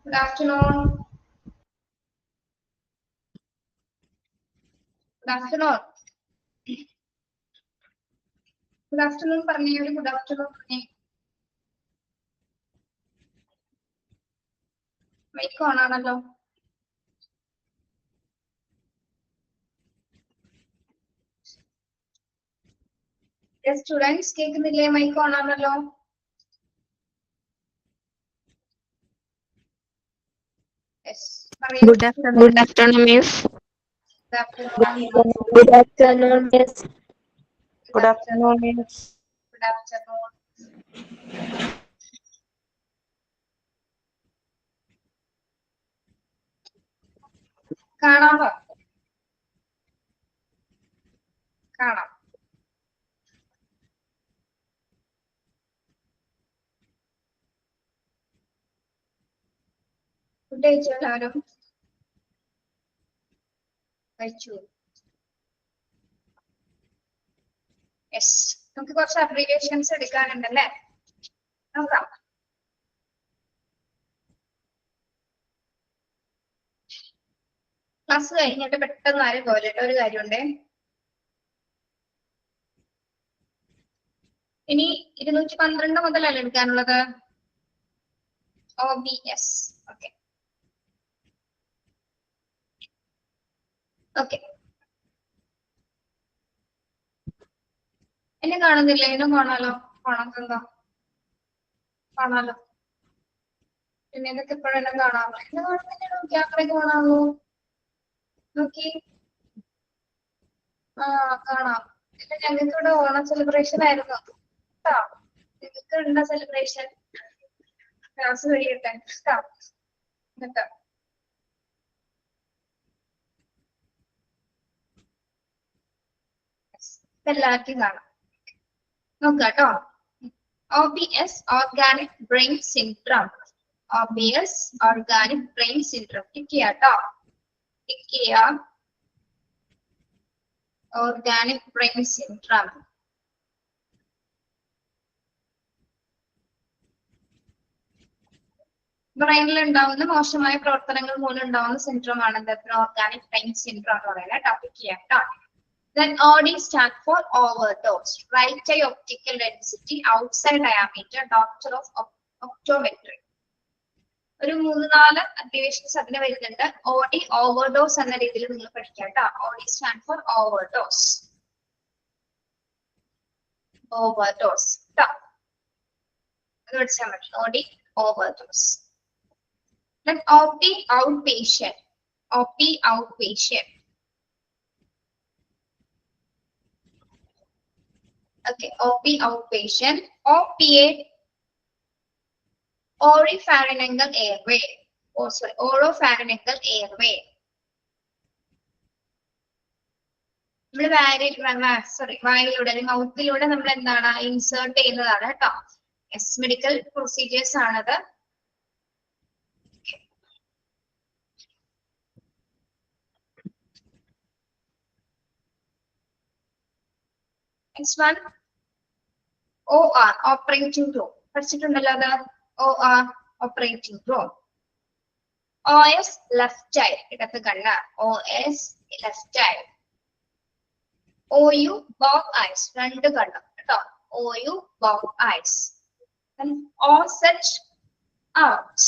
Good afternoon. Good afternoon. Good afternoon, Parney. Good afternoon, Parney. Mic on ആണല്ലോ. Yes, students, കേൾക്കുന്നില്ലേ? Mic on ആണല്ലോ. Yes. Good afternoon, Miss. Good afternoon. Good afternoon, Miss. Good afternoon, Miss. Good afternoon. കാണാമോ? കാണാം. Food കഴിച്ചോ എല്ലാവരും? കഴിച്ചു. Yes, നമുക്ക് കുറച്ച് abbreviations എടുക്കാനുണ്ടല്ലേ? നോക്കാം. ക്ലാസ് കഴിഞ്ഞിട്ട് പെട്ടെന്ന് ആരും പോലെട്ടോ, ഒരു കാര്യമുണ്ടേ. ഇനി 212 മുതലല്ലേ എടുക്കാനുള്ളത്? OBS. Okay okay. എന്നെ കാണുന്നില്ല? എന്നെ കാണാലോ? കാണാത്തെന്താ? കാണാലോ. പിന്നെ ഇതൊക്കെ എപ്പോഴെല്ലാം കാണാമോ? എന്നെ കാണുന്നില്ലല്ലോ, ക്യാമറ കാണാമോ? നോക്കി. ആ, കാണാം. പിന്നെ ഞങ്ങൾക്ക് ഇവിടെ ഓണം സെലിബ്രേഷൻ ആയിരുന്നു കേട്ടോ. നിങ്ങൾക്ക് ഉണ്ടോ സെലിബ്രേഷൻ? ക്ലാസ് കഴിയട്ടെ കേട്ടോ. എന്നിട്ട് എല്ലാവർക്കും കാണാം. നോക്കാം കേട്ടോ. OBS, Organic Brain Syndrome. OBS, Organic Brain Syndrome. Tick ചെയ്യാം കേട്ടോ. ടിക്ക് ചെയ്യാം. Organic Brain Syndrome. ബ്രെയിനിൽ ഉണ്ടാവുന്ന മോശമായ പ്രവർത്തനങ്ങൾ മൂലം ഉണ്ടാവുന്ന സിൻഡ്രോം ആണ് ഓർഗാനിക് ബ്രെയിൻ സിൻഡ്രോം എന്ന് പറയുന്നത്. ടോപ്പിക് ചെയ്യാം കേട്ടോ. Then OD stand for overdose. Right eye optical density outside diameter. Doctor of optometry. ഒരു 3-4 അബ്രിവേഷൻസ് അതിന് വരുന്നുണ്ട്. OD overdose എന്ന രീതിയിൽ നിങ്ങൾ പഠിക്കാം കേട്ടോ. OD stand for overdose. Overdose. കേട്ടോ. അത് പഠിച്ചാൽ മതി. OD overdose. Then OP outpatient. OP outpatient. Okay, OP outpatient. OPA, oropharyngeal airway. Oh, sorry, oropharyngeal airway. വായിലൂടെ അല്ലെങ്കിൽ മൗത്തിലൂടെ നമ്മൾ എന്താണ് ഇൻസേർട്ട് ചെയ്യുന്നതാണ് കേട്ടോ. യെസ്, മെഡിക്കൽ പ്രൊസീജിയേഴ്സ് ആണത്. Next one, OR, operating room. പഠിച്ചിട്ടുണ്ടല്ലോ അത്. OR, operating room. OS, left eye, ഇടത്ത് കണ്ണ്. OS, left eye. OU, both eyes, രണ്ട് കണ്ണ് കേട്ടോ. OU, both eyes. Then OSH, ounce.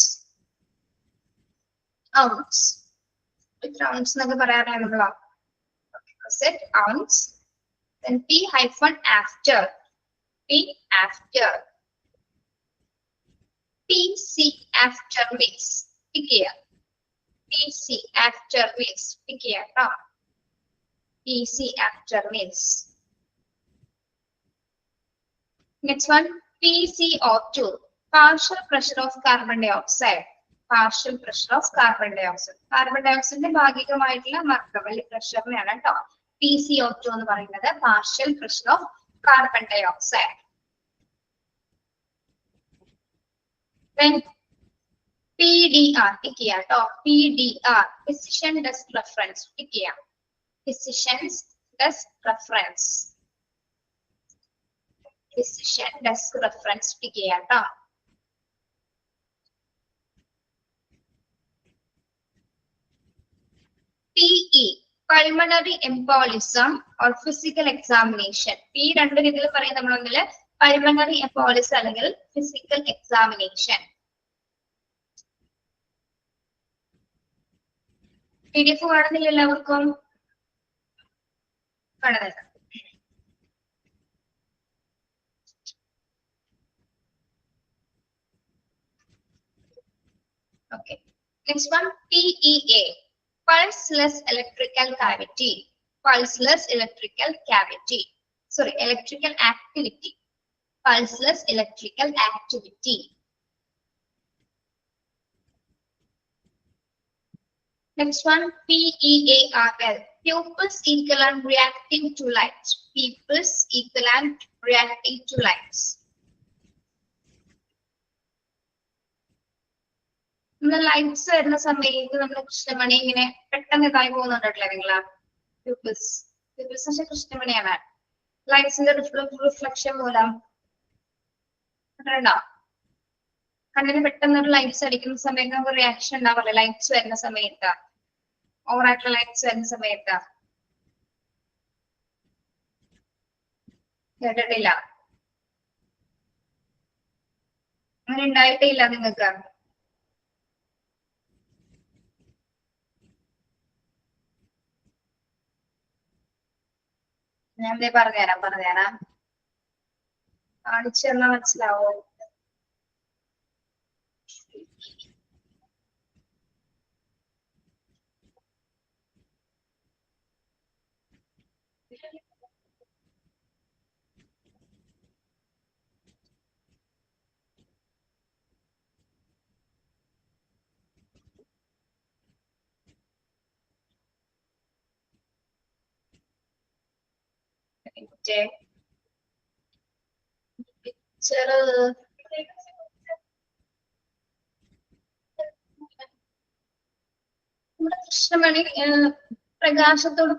Ounce. ഇത്ര ounce എന്നൊക്കെ പറയാനാണല്ലോ. OSH, ounce. Then P hyphen after. P after. PC after means. Pick here. PC after means. Pick here. No. PC after means. Next one, PCO2. Partial pressure of carbon dioxide. Partial pressure of carbon dioxide. Carbon dioxide ഭാഗികമായിട്ടുള്ള മർദ്ദം അല്ലെങ്കിൽ പ്രഷറിനെയാണ് കേട്ടോ PCO2 എന്ന് പറയുന്നത്. Partial pressure of carbon dioxide. Then PDR, tick ചെയ്യാം കേട്ടോ. PDR, Physician Desk Reference. Tick ചെയ്യാം. Physician's Desk Reference. Physician Desk Reference tick ചെയ്യാം കേട്ടോ. PE, pulmonary embolism or physical examination. ഈ രണ്ട് രീതിയിൽ പറയും നമ്മളൊന്നില് pulmonary embolism അല്ലെങ്കിൽ physical examination. PDF കാണുന്നില്ല എല്ലാവർക്കും? കാണുന്നില്ല. Okay. Next one, PEA, pulseless electrical cavity. Pulseless electrical cavity. Sorry, electrical activity. Pulseless electrical activity. Next one, PEARL, pupils equivalent reacting to light. Pupils equivalent reacting to lights. Lights വരുന്ന സമയത്ത് നമ്മുടെ കൃഷ്ണമണി ഇങ്ങനെ പെട്ടെന്ന് ഇതായി പോകുന്നുണ്ടല്ലേ നിങ്ങള്? പ്യൂപ്പിൾസ് പ്യൂപ്പിൾസ് കൃഷ്ണമണിയാണ്. ലൈറ്റ്സിന്റെ റിഫ്ലക്ഷൻ മൂലം കണ്ടോ? കണ്ണിന് പെട്ടെന്ന് ഒരു ലൈറ്റ്സ് അടിക്കുന്ന സമയത്ത് നമുക്ക് റിയാക്ഷൻ ഉണ്ടാവില്ലേ? ലൈറ്റ്സ് വരുന്ന സമയത്ത്, ഓവറായിട്ടുള്ള ലൈറ്റ്സ് വരുന്ന സമയത്ത്. കേട്ടിട്ടില്ല? അങ്ങനെ ഉണ്ടായിട്ടേ ഇല്ല നിങ്ങൾക്ക്? ഞാൻ എന്തേ പറഞ്ഞുതരാം. കാണിച്ചു തന്നാൽ മനസ്സിലാവോ? പിക്ചർ നമ്മുടെ കൃഷ്ണമണി പ്രകാശത്തോട്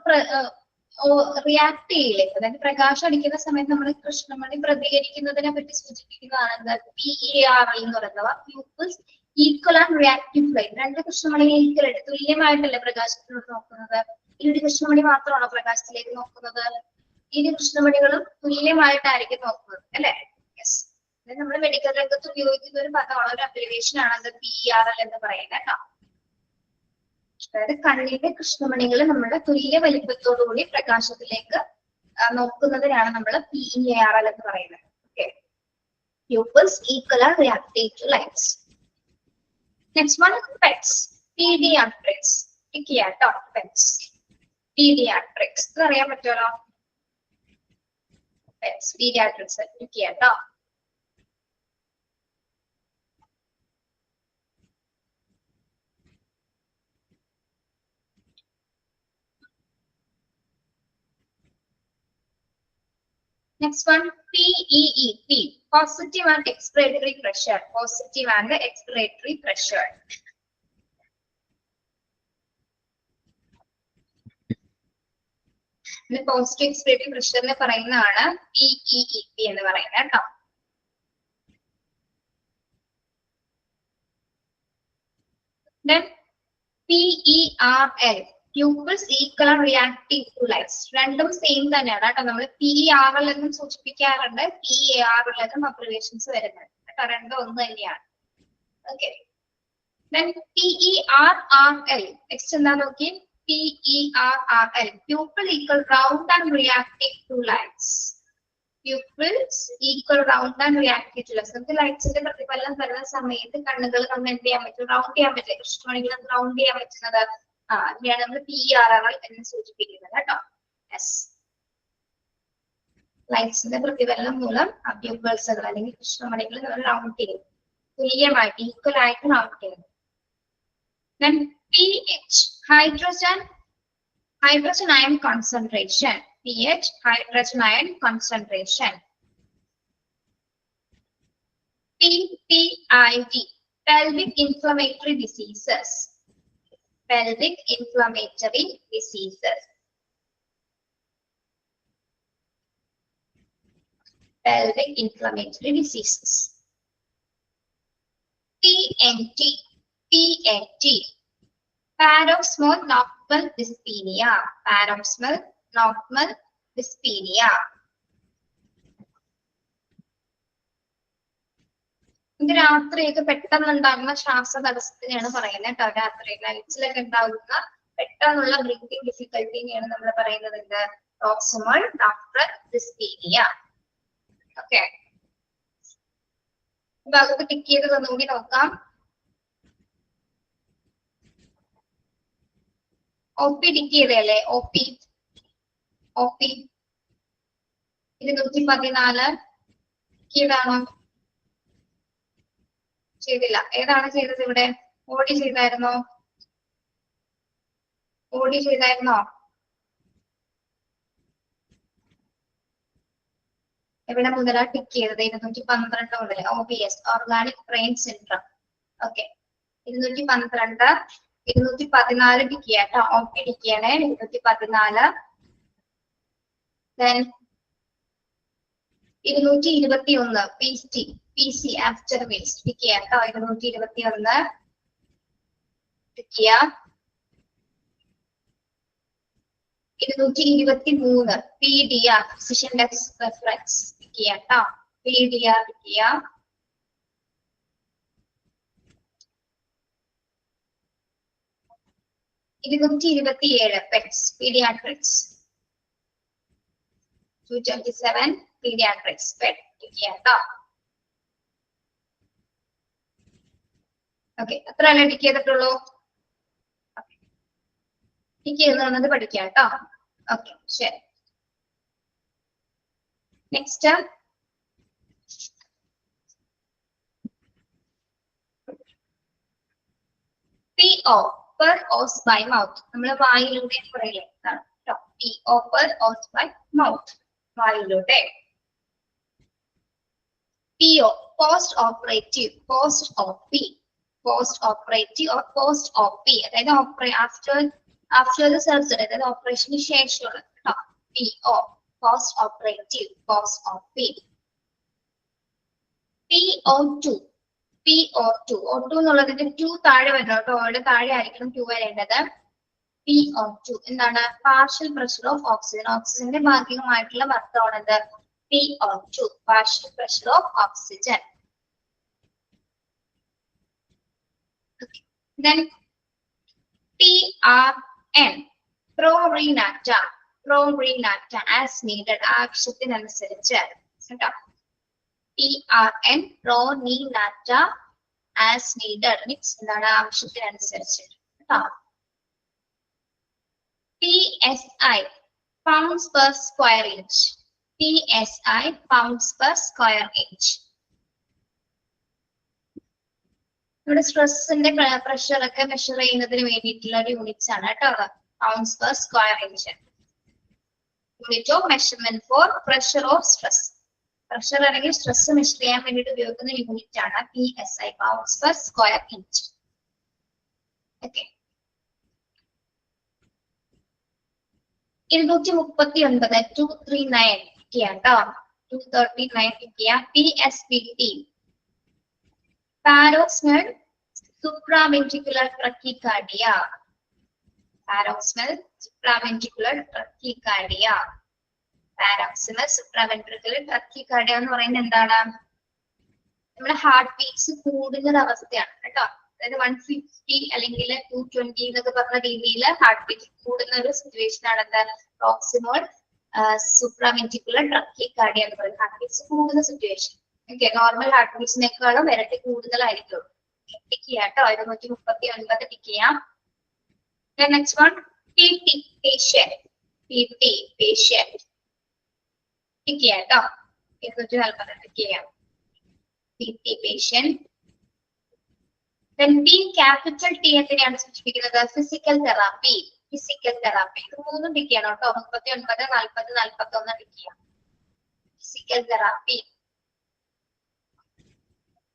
റിയാക്ട് ചെയ്യില്ലേ? അതായത് പ്രകാശം അടിക്കുന്ന സമയത്ത് നമ്മൾ കൃഷ്ണമണി പ്രതികരിക്കുന്നതിനെ പറ്റി സൂചിപ്പിക്കുന്നതാണ് PEARL എന്ന് പറയുന്നത്. Pupils equal and reactive flame. രണ്ട് കൃഷ്ണമണി ഈക്വൽ ആയിട്ട് തുല്യമായിട്ടല്ലേ പ്രകാശത്തിലോട്ട് നോക്കുന്നത്? ഇരു കൃഷ്ണമണി മാത്രമാണോ പ്രകാശത്തിലേക്ക് നോക്കുന്നത്? ഇരു കൃഷ്ണമണികളും തുല്യമായിട്ടായിരിക്കും നോക്കുന്നത് അല്ലെ? യെസ്. നമ്മൾ മെഡിക്കൽ രംഗത്ത് ഉപയോഗിക്കുന്ന ഒരു പദമാണ്, ഒരു അബ്രിവേഷൻ ആണ് അത് PERL എന്ന് പറയുന്നത് കേട്ടോ. അതായത് കണ്ണിന്റെ കൃഷ്ണമണികൾ നമ്മുടെ തുല്യ വലിപ്പത്തോടുകൂടി പ്രകാശത്തിലേക്ക് നോക്കുന്നതിനാണ് നമ്മൾ PEARL എന്ന് പറയുന്നത്. Okay. Pupils equal and reactive to lights. Next one, peds, pediatrics. കേട്ടോ, പെറ്റ്സ്, പീഡിയാട്രിക്സ് അറിയാൻ പറ്റുമല്ലോ? പെറ്റ്സ്, പീഡിയാട്രിക്സ് കേട്ടോ. Next one, PEEP, positive and expiratory pressure. Positive and expiratory pressure. Positive expiratory പ്രഷറിനെ പറയുന്നതാണ് PEEP എന്ന് പറയുന്നത് കേട്ടോ. Then PERL, pupils equal and reactive to lights. രണ്ടും സെയിം തന്നെയാണ് കേട്ടോ. നമ്മൾ PERL എന്നും സൂചിപ്പിക്കാറുണ്ട്, PEARL എന്നും അബ്രിവേഷൻസ് വരുന്നുണ്ട് കേട്ടോ. രണ്ടും ഒന്ന് തന്നെയാണ്. ഓക്കെ. Then PERRL, നെക്സ്റ്റ് എന്താ നോക്കി? PERRL, pupil equal round and reactive to lights. Pupils equal round and reactive to lights. നമുക്ക് ലൈറ്റ്സിന്റെ പ്രതിഫലനം വരുന്ന സമയത്ത് കണ്ണുകൾ നമ്മൾ എന്ത് ചെയ്യാൻ പറ്റും? റൗണ്ട് ചെയ്യാൻ പറ്റും. കൃഷ്ണമണികൾ റൗണ്ട് ചെയ്യാൻ പറ്റുന്നത് അതിനെയാണ് നമ്മൾ PERRL എന്ന് സൂചിപ്പിക്കുന്നത് കേട്ടോ. യെസ്. ലൈറ്റ്സിന്റെ പ്രതിഫലനം മൂലം പ്യൂപ്പിൾസുകൾ അല്ലെങ്കിൽ കൃഷ്ണമണികൾ നമ്മൾ റൗണ്ട് ചെയ്യും, തുല്യമായിട്ട് ഈക്വൽ ആയിട്ട് റൗണ്ട് ചെയ്യും. Then pH, hydrogen ion concentration. pH, hydrogen ion concentration. PPID, pelvic inflammatory diseases. Pelvic inflammatory diseases. Pelvic inflammatory diseases. PNT, paroxysmal nocturnal dyspnea. Paroxysmal nocturnal dyspnea. ഇത് രാത്രിയൊക്കെ പെട്ടെന്ന് ഉണ്ടാകുന്ന ശ്വാസതടസ്സത്തിനെയാണ് പറയുന്നത് കേട്ടോ. രാത്രി നൈറ്റ്സിലൊക്കെ ഉണ്ടാകുന്ന പെട്ടെന്നുള്ള ബ്രീത്തിങ് ഡിഫിക്കൽട്ടിനെയാണ് നമ്മൾ പറയുന്നത് എന്ത്? പ്രോക്സിമൽ നോക്ടർണൽ ഡിസ്പീനിയ. ഓക്കെ, ഭാഗത്ത് ടിക്ക് ചെയ്ത് ഒന്നുകൂടി നോക്കാം. OP ടിക്ക് ചെയ്തല്ലേ? OP 214 ഏതാണോ? ചെയ്തില്ല. ഏതാണ് ചെയ്തത് ഇവിടെ? ഓടി ചെയ്തായിരുന്നോ? ഓടി ചെയ്തായിരുന്നോ? എവിടെ മുതലാ ടിക്ക് ചെയ്തത്? 212 മുതൽ. OBS organic brain syndrome. Okay, 212 214 tick ചെയ്യാം കേട്ടോ. OP ടിക്ക് ചെയ്യണേ. 214 then 221 PC after waste tick ചെയ്യാം കേട്ടോ. 221 ടിക്ക് ചെയ്യാം. 223 PDR physician desk reference tick ചെയ്യാം കേട്ടോ. PDR ടിക്ക് ചെയ്യാം. 227 PETS pediatrics. 227 pediatrics PET tick ചെയ്യാം കേട്ടോ. ഓക്കെ, അത്ര അല്ലേ ടിക്ക് ചെയ്തിട്ടുള്ളൂ? ടിക്ക് ചെയ്യുന്നത് പഠിക്കാം കേട്ടോ. ഓക്കെ, ശരി. Next PO per os by mouth. നമ്മൾ വായിലൂടെ പറയില്ലേ? PO per os by mouth. വായിലൂടെ. PO post operative, post OP, post operative or post OP. അതായത് after the surgery, അതായത് ഓപ്പറേഷന് ശേഷമുള്ള കേട്ടോ. PO post operative, post OP. PO2 O2 എന്നുള്ളതിന്റെ 2 താഴെ വരണം കേട്ടോ. അവിടെ താഴെ ആയിരിക്കണം 2 വരേണ്ടത്. PO2 എന്താണ്? Partial pressure of oxygen. ഓക്സിജന്റെ ഭാഗികമായിട്ടുള്ള മർദ്ദമാണത് PO2, partial pressure of oxygen. Then PRN Prorenata as needed, ആവശ്യത്തിനനുസരിച്ച് കേട്ടോ. PRN Prorenata as needed means എന്താണ്? ആവശ്യത്തിനനുസരിച്ച് കേട്ടോ. PSI pounds per square inch. PSI pounds per square inch. ഇവിടെ സ്ട്രെസ്സിന്റെ പ്രഷർ ഒക്കെ മെഷർ ചെയ്യുന്നതിന് വേണ്ടിയിട്ടുള്ള ഒരു യൂണിറ്റ്സ് ആണ് കേട്ടോ. Pounds per square inch. Unit of measurement four pressure of stress. Pressure അല്ലെങ്കിൽ സ്ട്രെസ് മെഷർ ചെയ്യാൻ വേണ്ടിയിട്ട് ഉപയോഗിക്കുന്ന യൂണിറ്റ് ആണ് PSI, pounds per square inch. Okay, 239 239 ചെയ്യാം കേട്ടോ. 239 ചെയ്യാം. PSVT Paroxysmal supraventricular tachycardia. Paroxysmal supraventricular tachycardia. Paroxysmal supraventricular tachycardia എന്ന് പറയുന്നത് എന്താണ്? നമ്മുടെ ഹാർട്ട് ബീറ്റ്സ് കൂടുന്ന അവസ്ഥയാണ് കേട്ടോ. അതായത് 150 അല്ലെങ്കിൽ 220 എന്നൊക്കെ പറഞ്ഞ രീതിയിൽ ഹാർട്ട് ബീറ്റ് കൂടുന്ന ഒരു സിറ്റുവേഷൻ ആണ് എന്താ? പ്രോക്സിമൽ supraventricular tachycardia എന്ന് പറയുന്നത്. ഹാർട്ട് ബീറ്റ്സ് കൂടുന്ന സിറ്റുവേഷൻ. ഓക്കെ, നോർമൽ ഹാർട്ട് ബീറ്റ്സിനേക്കാളും ഇരട്ടി കൂടുതലായിരിക്കും. ടിക്ക് ചെയ്യാം കേട്ടോ. 239 ടിക്ക് ചെയ്യാം. Next one PT patient. PT patient tick ചെയ്യാം കേട്ടോ. 240 ടിക്ക് ചെയ്യാം. PT patient. Then T capital T എന്തിനാണ് സൂചിപ്പിക്കുന്നത്? Physical therapy. Physical therapy. ഇത് മൂന്നും ടിക്ക് ചെയ്യണം കേട്ടോ. 39 40 41 ടിക്ക് ചെയ്യാം. Physical therapy.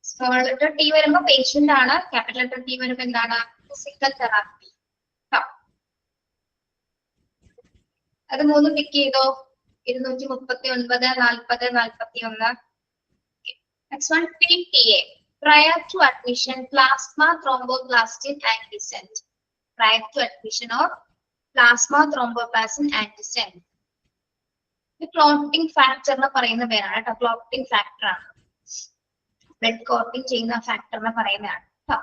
Small letter T വരുമ്പോ പേഷ്യന്റ് ആണ്. ക്യാപിറ്റൽ ലെറ്റർ T വരുമ്പോ എന്താണ്? Physical therapy. അത് മൂന്നും ടിക്ക് ചെയ്തോ. 239 40 41. Next one PTA. Prior to admission, plasma thromboplastin and descent. Prior to admission or plasma thromboplastin antigen. Clotting factor എന്ന് പറയുന്ന പേരാണ് കേട്ടോ. ക്ലോട്ടിംഗ് ഫാക്ടർ ആണ്. ബ്ലഡ് ക്ലോട്ടിംഗ് ചെയ്യുന്ന ഫാക്ടറിനെ പറയുന്നതാണ് കേട്ടോ.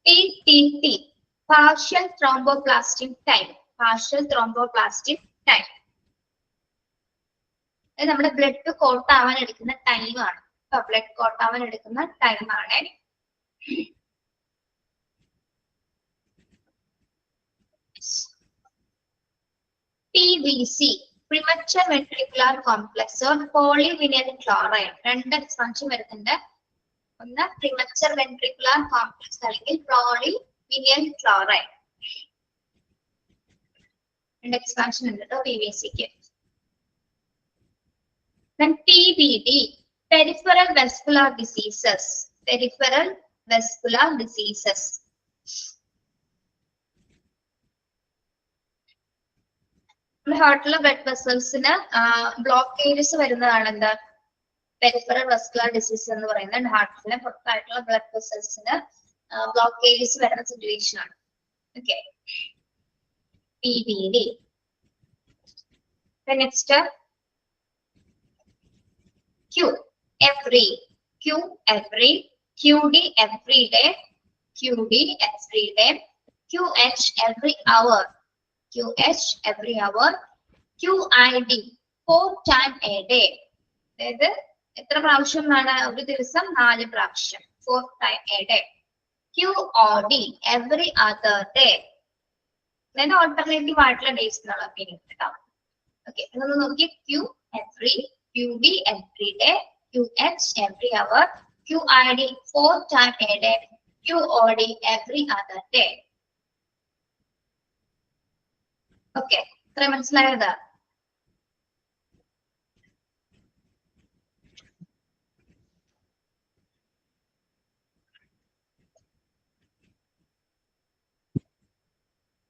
PTT, partial thromboplastin time. Partial thromboplastin time. ഇത് നമ്മുടെ ബ്ലഡ് കോട്ട് ആവാൻ എടുക്കുന്ന ടൈം ആണ്. ബ്ലഡ് കോട്ട് ആവാൻ എടുക്കുന്ന ടൈം ആണ്. PVC, premature ventricular complex or polyvinyl chloride. രണ്ട് എക്സ്പാൻഷൻ വരുന്നുണ്ട്. ഒന്ന് premature ventricular complex അല്ലെങ്കിൽ polyvinyl chloride. രണ്ട് എക്സ്പാൻഷൻ ഉണ്ട് കേട്ടോ PVCക്ക്. Then PVD, peripheral vascular diseases. Peripheral vascular diseases. ഹാർട്ടിലെ ബ്ലഡ് വെസൽസിന് ബ്ലോക്കേജസ് വരുന്നതാണ് എന്താ പെരിഫറൽ വസ്കുലർ ഡിസീസ് എന്ന് പറയുന്നത്. ഹാർട്ടിലെ പുറത്തായിട്ടുള്ള ബ്ലഡ് വെസൽസിന് ബ്ലോക്കേജസ് വരുന്ന സിറ്റുവേഷൻ ആണ്. Okay, PVD. Next Q every, QD every day, QH every hour, QID 4 times a day. അതായത് എത്ര പ്രാവശ്യമാണ് ഒരു ദിവസം? 4 പ്രാവശ്യം. 4 times a day. QOD every other day. അതായത് ഓൾട്ടർനേറ്റീവ് ആയിട്ടുള്ള ഡേയ്സ് എന്നുള്ള മീനിങ് കേട്ടോ. ഓക്കെ, ഇതൊന്ന് നോക്കി. QD every day, QH every hour, QID 4 times a day, QOD every other day. Okay, ഇത്ര മനസ്സിലായത്?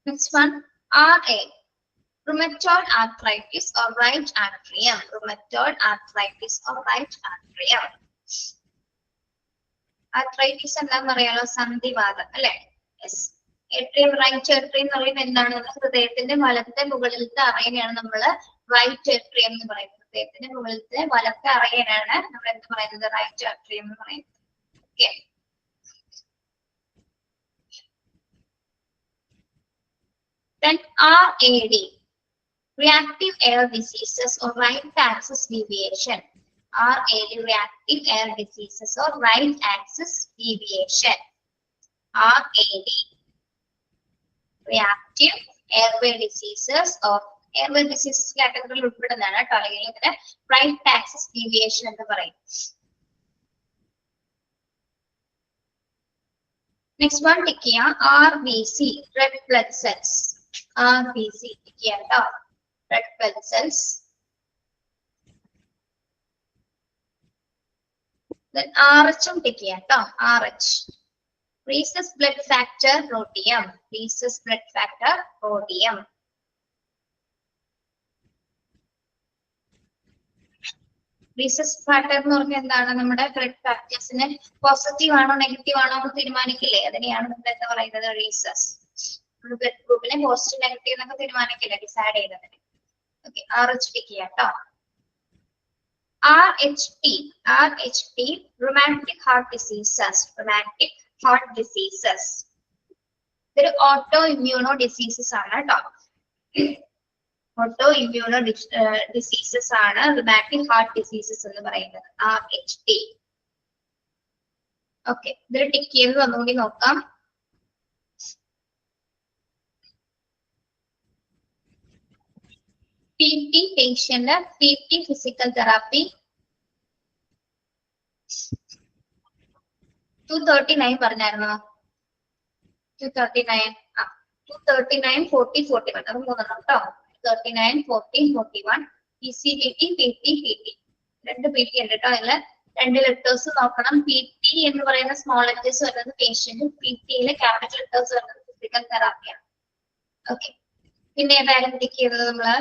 Next one, RA, rheumatoid arthritis or right atrium. Rheumatoid arthritis or right atrium. Arthritis എന്താണെന്ന് അറിയാലോ? സന്ധിവാതം അല്ലെ? Yes. Atrium, right atrium എന്ന് പറയുന്നത് എന്താണ്? ഹൃദയത്തിന്റെ വലത്തെ മുകളിലത്തെ അറയനെയാണ് നമ്മൾ റൈറ്റ് ഏട്രിയം എന്ന് പറയുന്നത്. ഹൃദയത്തിന്റെ മുകളിലത്തെ വലത്തെ അറയനാണ് നമ്മൾ എന്ത് പറയുന്നത്? റൈറ്റ് ഏട്രിയം എന്ന് പറയുന്നത്. Okay, then RAD, reactive air diseases or right axis deviation. RAD, reactive air diseases or right axis deviation. RAD, reactive airway diseases or airway diseases കാറ്റഗറിയിൽ ഉൾപ്പെടുന്നതാണ് കേട്ടോ. അല്ലെങ്കിൽ ഇതിന് റൈറ്റ് ആക്സിസ് ഡീവിയേഷൻ എന്ന് പറയും. നെക്സ്റ്റ് വൺ ടിക്ക് ചെയ്യാം. RBC, red blood cells. RBC tick ചെയ്യാം കേട്ടോ. red blood cells. Then RH tick ചെയ്യാം കേട്ടോ. RH, rhesus blood factor rhodium. Rhesus blood factor rhodium. Rhesus factor എന്ന് പറഞ്ഞാൽ എന്താണ്? നമ്മുടെ ബ്ലഡ് ഫാക്ടേഴ്സിന് പോസിറ്റീവ് ആണോ നെഗറ്റീവ് ആണോ എന്ന് തീരുമാനിക്കില്ലേ? അതിനെയാണ് നമ്മൾ എന്താ പറയുന്നത്? റീസസ്. ബ്ലഡ് ഗ്രൂപ്പിനെ പോസിറ്റീവ് നെഗറ്റീവ് എന്നൊക്കെ തീരുമാനിക്കില്ലേ? ഡിസൈഡ് ചെയ്തതിന്. ഓക്കെ, RH ടിക്ക് ചെയ്യാം കേട്ടോ. RHT, rheumatic heart diseases. Rheumatic heart diseases. ഇതൊരു ഓട്ടോ ഇമ്മ്യൂണോ ഡിസീസസ് ആണ് കേട്ടോ. ഓട്ടോ ഇമ്മ്യൂണോ ഡിസീസസ് ആണ് rheumatic heart diseases എന്ന് പറയുന്നത്. RHT. ഓക്കെ, ഇതിൽ ടിക്ക് ചെയ്ത് ഒന്നുകൂടി നോക്കാം. PT patient, PT physical therapy. 239 പറഞ്ഞായിരുന്നോ? 239. 239, 40, 41. അത് മൂന്നെണ്ണം കേട്ടോ. 39, 40, 41. PCPT, PT, PT. രണ്ട് PT ഉണ്ട് കേട്ടോ. അതില് രണ്ട് ലെറ്റേഴ്സ് നോക്കണം. PT എന്ന് പറയുന്ന സ്മോൾ ലെറ്റേഴ്സ് വരുന്നത് പേഷ്യന്റ്, PTയിലെ ക്യാപിറ്റൽ ലെറ്റേഴ്സ് വരുന്നത് ഫിസിക്കൽ തെറാപ്പിയാണ്. ഓക്കെ, പിന്നെ ഏതായാലും ടിക്ക് ചെയ്തത് നമ്മള്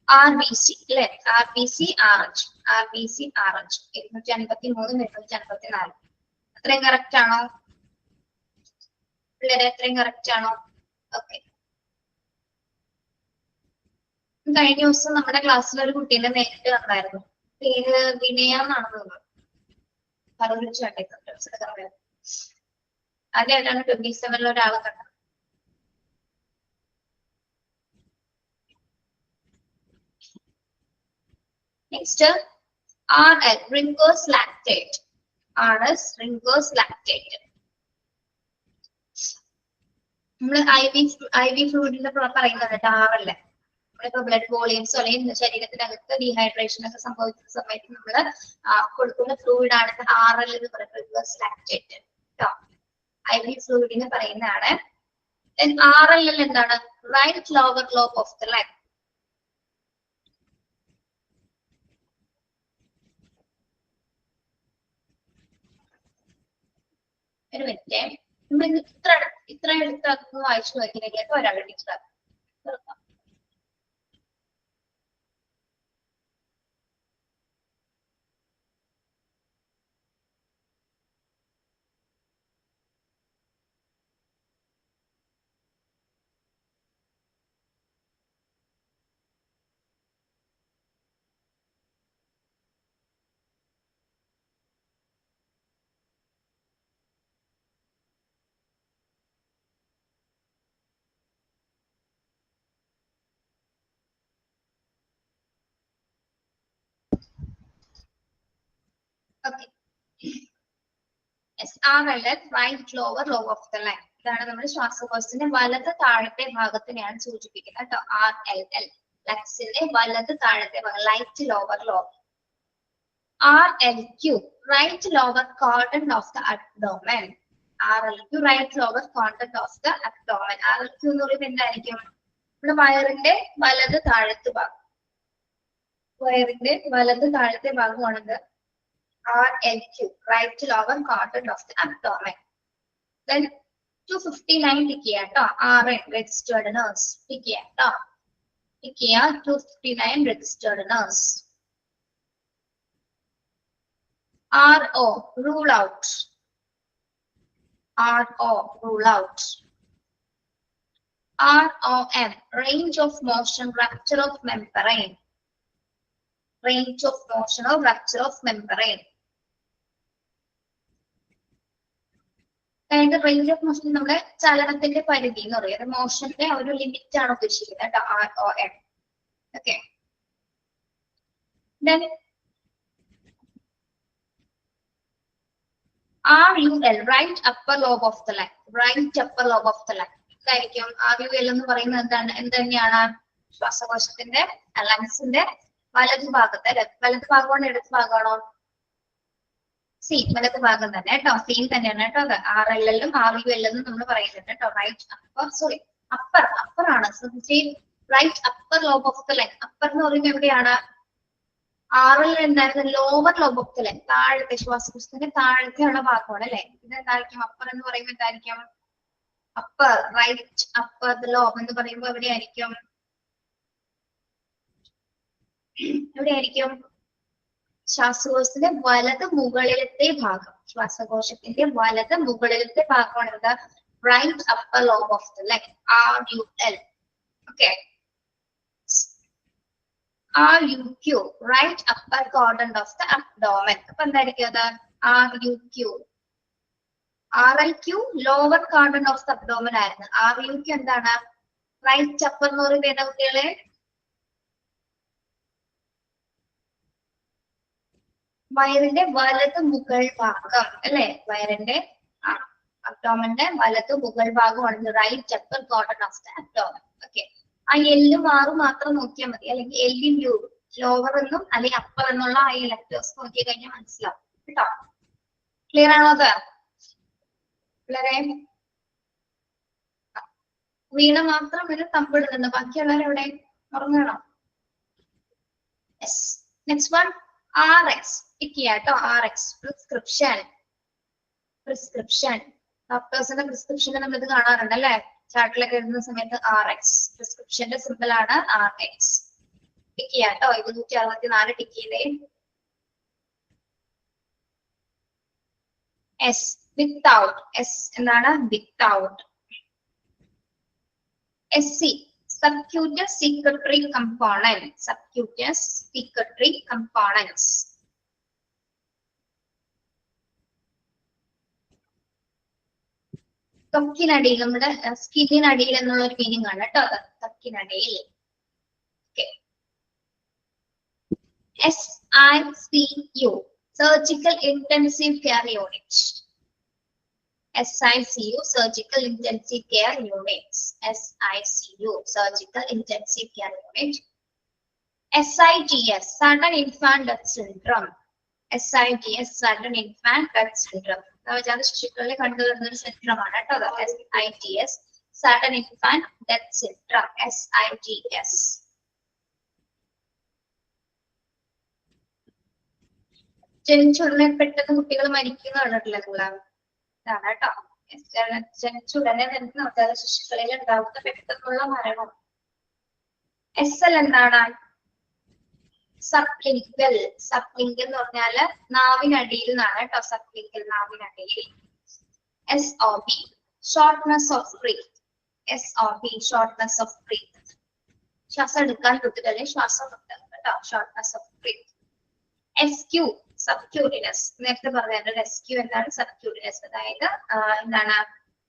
RBC അല്ലെ? RBC, RH. RBC, RH 253, 254. അത്രയും കറക്റ്റ് ആണോ? പിള്ളേരെ എത്രയും കറക്റ്റ് ആണോ? ഓക്കെ. കഴിഞ്ഞ ദിവസം നമ്മുടെ ക്ലാസ്സിൽ ഒരു കുട്ടീനെ നേരിട്ട് കണ്ടായിരുന്നു. പേര് വിനയ എന്നാണ് തോന്നുന്നത്. അതിലായിട്ടാണ് 27 ഒരാളെ കണ്ടത്. Next RL Ringer's lactate. RS Ringer's lactate. നമ്മൾ IV ഫ്ലൂയിഡിന്റെ പറയുന്നത് കേട്ടോ RL. നമ്മളിപ്പോ ബ്ലഡ് വോളിയംസോ അല്ലെങ്കിൽ ശരീരത്തിനകത്ത് ഡീഹൈഡ്രേഷൻ ഒക്കെ സംഭവിക്കുന്ന സമയത്ത് നമ്മൾ കൊടുക്കുന്ന ഫ്ലൂയിഡ് ആണ് RL എന്ന് പറയുന്നത്, റിവേഴ്സ് ലാക്ടേറ്റ് കേട്ടോ. IV ഫ്ലൂയിഡിന് പറയുന്നതാണ്. RL എന്താണ്? Right lower lobe of the lung. ഒരു മിനിറ്റ്, നമ്മൾ ഇത്ര എടുത്ത് വായിച്ചു നോക്കിയില്ലെങ്കിൽ ഒരാൾ teacher. Okay. RL right lower lobe of the lung. ഇതാണ് നമ്മുടെ ശ്വാസകോശത്തിന്റെ വലത് താഴത്തെ ഭാഗത്തിനെയാണ് സൂചിപ്പിക്കുന്നത് കേട്ടോ. RLL ലങ്സിന്റെ വലത് താഴത്തെ ഭാഗം, light lower lobe. RLQ right lower quadrant of the abdomen. RLQ right lower quadrant of the abdomen. RLQ എന്ന് പറയുമ്പോൾ എന്തായിരിക്കും? നമ്മുടെ വയറിന്റെ വലത് താഴത്തെ ഭാഗം, വയറിന്റെ വലത് താഴത്തെ ഭാഗമാണത് RLQ, right lower quadrant of the abdomen. Then 259 tick cheyato. RN registered nurse. Tick cheyato. Tick cheya 259 registered nurse. RO rule out. RO rule out. ROM range of motion rupture of membrane. Range of motion or rupture of membrane. Range of motion നമ്മുടെ ചലനത്തിന്റെ പരിധി എന്ന് പറയുന്നത്, മോഷന്റെ ഒരു limit ആണ് ഉദ്ദേശിക്കുന്നത് കേട്ടോ. ROM. Okay. RUL right upper lobe of the lung. Right upper lobe of the lung ഇതായിരിക്കും. RUL എന്ന് പറയുന്നത് എന്താണ്? എന്ത് തന്നെയാണ്? ശ്വാസകോശത്തിന്റെ ലങ്സിന്റെ വലതു ഭാഗത്തെ, വലതു ഭാഗമാണോ ഇടത് ഭാഗമാണോ? വലത് ഭാഗം തന്നെ കേട്ടോ. സെയിം തന്നെയാണ് കേട്ടോ. അത് RLL-ഉം RUL-എന്നും നമ്മൾ പറയുന്നുണ്ട് കേട്ടോ. റൈറ്റ് അപ്പർ, സോറി അപ്പർ ആണ്. Right upper lobe of the lung. Upper എന്ന് പറയുമ്പോൾ എവിടെയാണ്? RL എന്തായിരുന്നു? Lower lobe of the lung, താഴത്തെ ശ്വാസകോശത്തിന്റെ താഴത്തെയുള്ള ഭാഗമാണ് അല്ലെ. ഇത് എന്തായിരിക്കും? അപ്പർ എന്ന് പറയുമ്പോൾ എന്തായിരിക്കും? അപ്പർ, റൈറ്റ് അപ്പർ ലോബ് എന്ന് പറയുമ്പോൾ എവിടെയായിരിക്കും? എവിടെയായിരിക്കും? ശ്വാസകോശത്തിന്റെ വലത് മുകളിലത്തെ ഭാഗം. ശ്വാസകോശത്തിന്റെ വലത് മുകളിലത്തെ ഭാഗമാണ് എന്താ? Right upper lobe of the lung, RUL. Okay. RUQ right upper quadrant of the abdomen. അപ്പൊ എന്തായിരിക്കും അത്? RUQ. RLQ lower quadrant of the abdomen ആയിരുന്നു. RUQ എന്താണ്? റൈറ്റ് അപ്പർ എന്ന് പറയുന്നത് ഏതാ കുട്ടികളെ? വയറിന്റെ വലത് മുകൾ ഭാഗം അല്ലെ. വയറിന്റെ അബ്ഡോമന്റെ വലത് മുകൾ ഭാഗമാണ് right upper quadrant of the abdomen. Okay. ആ എല്ലും ആറും മാത്രം നോക്കിയാൽ മതി, അല്ലെങ്കിൽ എല്ലും യു ലോവർ എന്നും അല്ലെങ്കിൽ അപ്പർ എന്നുള്ള ആ ലെറ്റേഴ്സ് നോക്കി കഴിഞ്ഞാൽ മനസ്സിലാവും കേട്ടോ. ക്ലിയർ ആണോ അത്? പിള്ളേരെ വീണ മാത്രം ഒരു തമ്പിടുന്നുണ്ട്, ബാക്കിയുള്ളവരെവിടെ? ഉറങ്ങണം. യെസ്. Next one RX. കേട്ടോ. RX prescription. ഡോക്ടേഴ്സിന്റെ പ്രിസ്ക്രിപ്ഷനിൽ നമ്മൾ ഇത് കാണാറുണ്ട് അല്ലെ. ചാർട്ടിലൊക്കെ എഴുതുന്ന സമയത്ത് RX പ്രിസ്ക്രിപ്ഷന്റെ സിമ്പിൾ ആണ് RX. കേട്ടോ. 264 ടിക്ക് ചെയ്തേ. S without. S എന്താണ്? Without. SC, subcutaneous secretory component. Subcutaneous secretory components. ത്വക്കിനടിയിൽ, നമ്മുടെ സ്കിന്നിനടിയിൽ എന്നുള്ള ഒരു മീനിങ് ആണ് കേട്ടോ. ത്വക്കിനടിയിൽ. SICU, Surgical Intensive Care Unit. SICU, Surgical Intensive Care Units. SICU, Surgical Intensive Care Unit. SIDS, Sudden Infant Death Syndrome. SIDS, Sudden Infant Death Syndrome. നവജാത ശിശുക്കളിൽ കണ്ടുവരുന്ന ഒരു സിൻഡ്രോം ആണ് കേട്ടോ. SIDS, Sudden Infant Death Syndrome. SIDS. ജനിച്ചുടനെ പെട്ടെന്ന് കുട്ടികൾ മരിക്കുന്ന കണ്ടിട്ടില്ല നിങ്ങള്? ഇതാണ് കേട്ടോ. ജനിച്ചുടനെ തന്നെ നവജാത ശിശുക്കളിൽ ഉണ്ടാകുന്ന പെട്ടെന്നുള്ള മരണം. SL എന്താണ്? സബ്ലിംഗൽ. സബ്ലിംഗൽ എന്ന് പറഞ്ഞാല് നാവിനടിയിൽ നിന്നാണ് കേട്ടോ. സബ്ലിംഗൽ, നാവിനടിയിൽ. SOB, shortness of breath. SOB, shortness of breath. ശ്വാസം എടുക്കാൻ ബുദ്ധിമുട്ടല്ലേ, ശ്വാസം കിട്ടും കേട്ടോ. Shortness of breath. SQ, subcutaneous. നേരത്തെ പറഞ്ഞ SQ എന്താണ്? സബ്ക്യൂട്ടിനസ്, അതായത് എന്താണ്?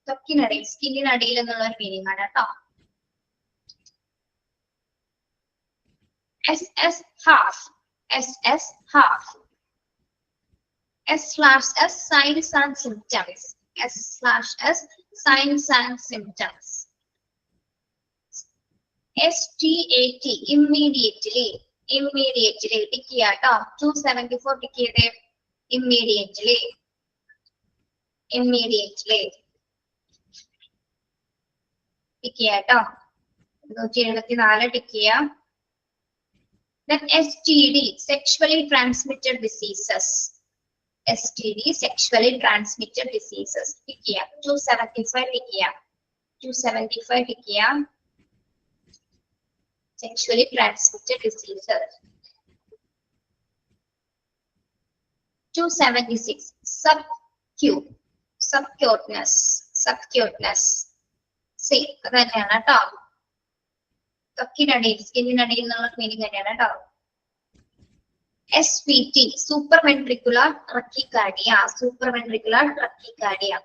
ത്വക്കിനടിയിൽ, സ്കിന്നിനടിയിൽ എന്നുള്ള ഒരു മീനിങ് ആണ് കേട്ടോ. SS, half. SS, half. S/S, signs and symptoms. S/S, signs and symptoms. STAT, immediately. Immediately, tick ചെയ്യാട്ടോ. 274 ടിക്ക് ചെയ്തേ. Immediately. Immediately. ടിക്ക് ചെയ്യാട്ടോ. 274 ടിക്ക് ചെയ്യാം. Then STD, sexually transmitted diseases. STD, sexually transmitted diseases. Tick ചെയ്യാം. 275 tick ചെയ്യാം. 275 tick ചെയ്യാം. Sexually transmitted diseases. 276, subcutaneous. Subcutaneous. See, അത് തന്നെയാണ് കേട്ടോ. ത്വക്കിനടിയിൽ, സ്കിന്നിനടിയിൽ എന്നുള്ള മീനിങ് തന്നെയാണ് കേട്ടോ. SVT, supraventricular tachycardia. Supraventricular tachycardia.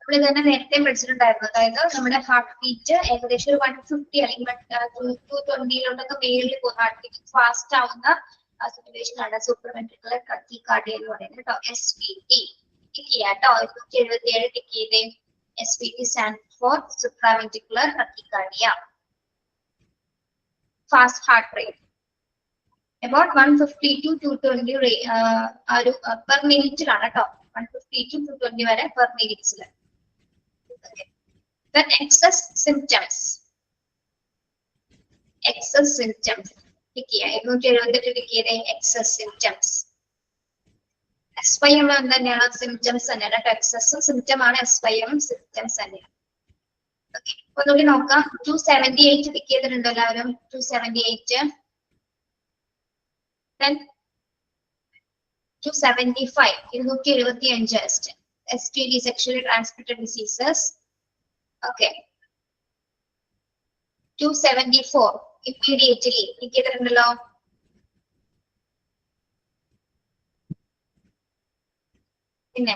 നമ്മൾ തന്നെ നേരത്തെ പഠിച്ചിട്ടുണ്ടായിരുന്നു. അതായത് നമ്മുടെ ഹാർട്ട് ബീറ്റ് ഏകദേശം ഒരു 150 അല്ലെങ്കിൽ 220 മേളിൽ പോകുന്ന ഹാർട്ട് ബീറ്റ് ഫാസ്റ്റ് ആവുന്ന സിറ്റുവേഷൻ ആണ് സൂപ്പർവെൻട്രിക്കുലർ ടാക്കികാർഡിയ എന്ന് പറയുന്നത് കേട്ടോ. SVT ടിക്ക് ചെയ്യാട്ടോ. 277 ടിക്ക് ചെയ്തേ. SVT stands for supraventricular tachycardia. Fast heart rate about 150 to 220 per minute ആണ് കേട്ടോ. 150 to 220 വരെ per minute. Then excess symptoms. Excess symptoms. Tick ചെയ്യാം. 278 ടിക്ക് ചെയ്തേ. Excess symptoms. SYM തന്നെയാണ്, സിംറ്റംസ് തന്നെയാണ് കേട്ടോ. എക്സസും സിംറ്റം ആണ്, SYM സിംറ്റംസ് തന്നെയാണ്. ഓക്കെ, ഒന്നുകൂടി നോക്കാം. 278 ടിക്ക് ചെയ്തിട്ടുണ്ടോ എല്ലാവരും? 278. Then 275, 275 STD, sexually transmitted diseases. Okay. 274, immediately. Tick ചെയ്തിട്ടുണ്ടല്ലോ. പിന്നെ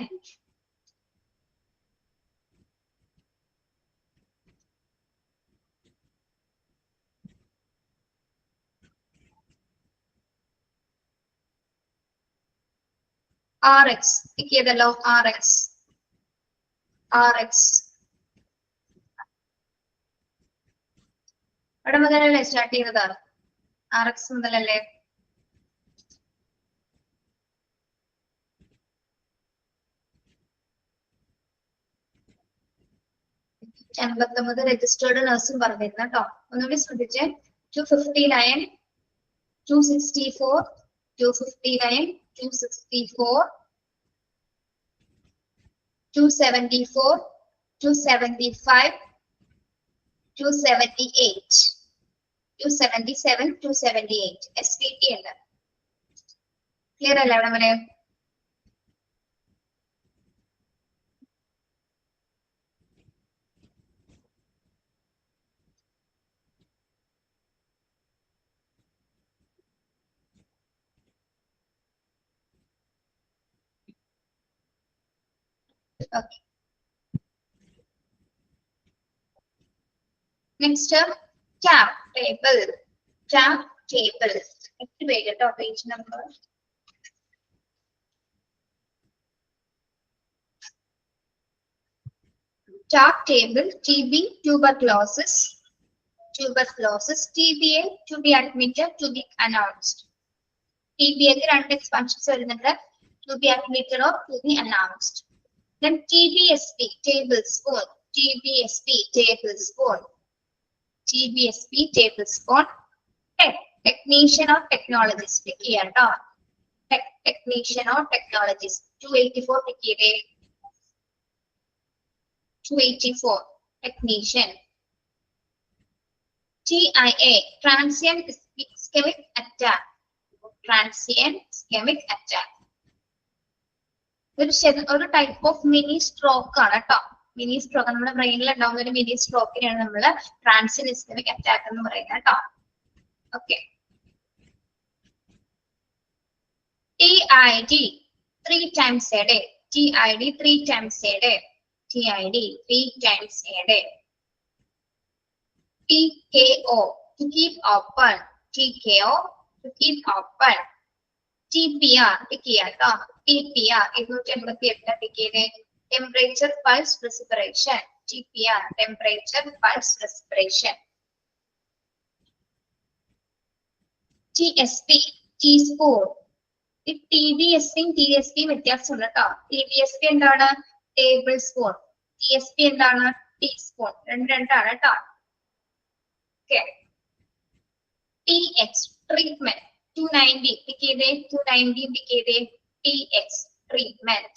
RX ടിക്ക് ചെയ്തല്ലോ. RX അവിടെ മുതലല്ലേ സ്റ്റാർട്ട് ചെയ്തത്? RX മുതലല്ലേ? എൺപത്തൊമ്പത് രജിസ്റ്റേർഡ് നഴ്സും പറഞ്ഞിരുന്നു കേട്ടോ. ഒന്നുകൂടി ശ്രദ്ധിച്ചേ. 259, 264, 259, 264, 274, 275, 278, 277, 278. SVT ഉണ്ട്. ക്ലിയർ അല്ലേ അവിടെ വരെ? Okay. Next, tab table. Tab table. Page number. Tab table. TB, tuberculosis. Tuberculosis. TBA, to be admitted, to be announced. TBA ക്ക് രണ്ട് expansions വരുന്നുണ്ട്. To be admitted or to be announced. Then TBSP, tablespoon. TBSP, tablespoon. TBSP, tablespoon. Tech, technician or technologist. Technician or technologist. 284 ticket. 284, technician. TIA, transient ischemic attack. Transient ischemic attack. ഒരു type of mini stroke ആണ് കേട്ടോ. Mini stroke നമ്മുടെ ബ്രെയിനിൽ ഉണ്ടാവുന്ന ഒരു mini സ്ട്രോക്കിനെയാണ് നമ്മൾ transient ischaemic attack എന്ന് പറയുന്നത് കേട്ടോ. Okay. TID 3 times a day. TID 3 times a day. TID 3 times a day. TKO, to keep open. TKO, to keep open. TPR, TPR, temperature pulse respiration. TPR, temperature pulse respiration. TSP, teaspoon. TBSP TSP വ്യത്യാസമുണ്ട് കേട്ടോ. TBSP എന്താണ്? Table spoon. TSP എന്താണ്? Teaspoon. രണ്ടാണ് കേട്ടോ. Okay. TX, treatment. 290 ticket 290 ticket TX, treatment.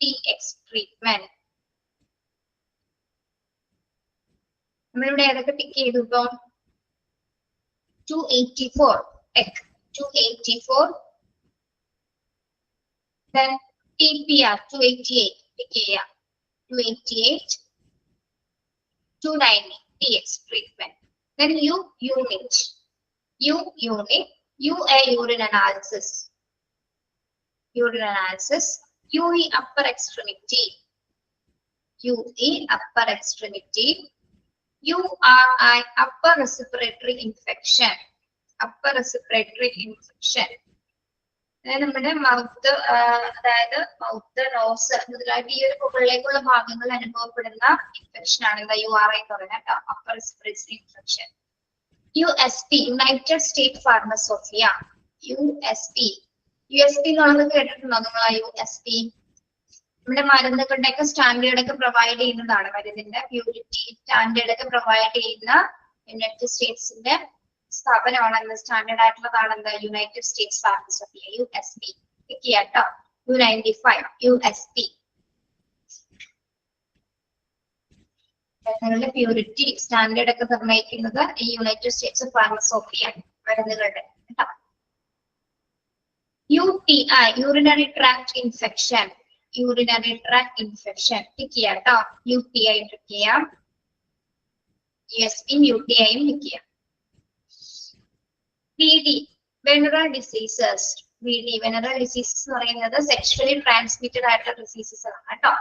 TX, treatment. നമ്മളിവിടെ ഏതൊക്കെ tick ചെയ്തു ഇപ്പോ? 284 tech 284. Then TPR 288 tick 288. 290 TX, treatment. Then unit. Unit. UA, urine analysis. Urine analysis. UE, upper extremity. UE, upper extremity. URI, upper respiratory infection. Upper respiratory infection. നമ്മുടെ mouth, അതായത് mouth, nose മുതലായിട്ട് ഈ ഒരു മുകളിലേക്കുള്ള ഭാഗങ്ങൾ അനുഭവപ്പെടുന്ന infection ആണ് എന്താ URI എന്ന് പറയുന്നത്. Upper respiratory infection. USP, united state pharmacopoeia. USP എന്നുള്ളത് കേട്ടിട്ടുണ്ടോ നിങ്ങൾ? USP നമ്മുടെ മരുന്നുകളുടെ ഒക്കെ സ്റ്റാൻഡേർഡ് ഒക്കെ പ്രൊവൈഡ് ചെയ്യുന്നതാണ്. മരുന്നിന്റെ പ്യൂരിറ്റി സ്റ്റാൻഡേർഡ് ഒക്കെ പ്രൊവൈഡ് ചെയ്യുന്ന യുണൈറ്റഡ് സ്റ്റേറ്റ്സിന്റെ സ്ഥാപനമാണ്. എന്ത് സ്റ്റാൻഡേർഡ് ആയിട്ടുള്ളതാണ്? എന്താ? United States ഫാർമസോഫിയ. USP കേട്ടോ. 295 USP. മരുന്നുകളുടെ പ്യൂരിറ്റി സ്റ്റാൻഡേർഡ് ഒക്കെ നിർണ്ണയിക്കുന്നത് ഈ യുണൈറ്റഡ് സ്റ്റേറ്റ്സ് ഫാർമസോഫിയാണ് മരുന്നുകളുടെ കേട്ടോ. UTI, urinary tract infection. Urinary tract infection tick കേട്ടോ. UTI ടിക്ക് ചെയ്യാം. USP UTI ടിക്ക് ചെയ്യാം. VD, venereal diseases. VD, venereal diseases എന്ന് പറയുന്നത് സെക്ഷുവലി ട്രാൻസ്മിറ്റഡ് ആയിട്ടുള്ള ഡിസീസസ് ആണ് കേട്ടോ.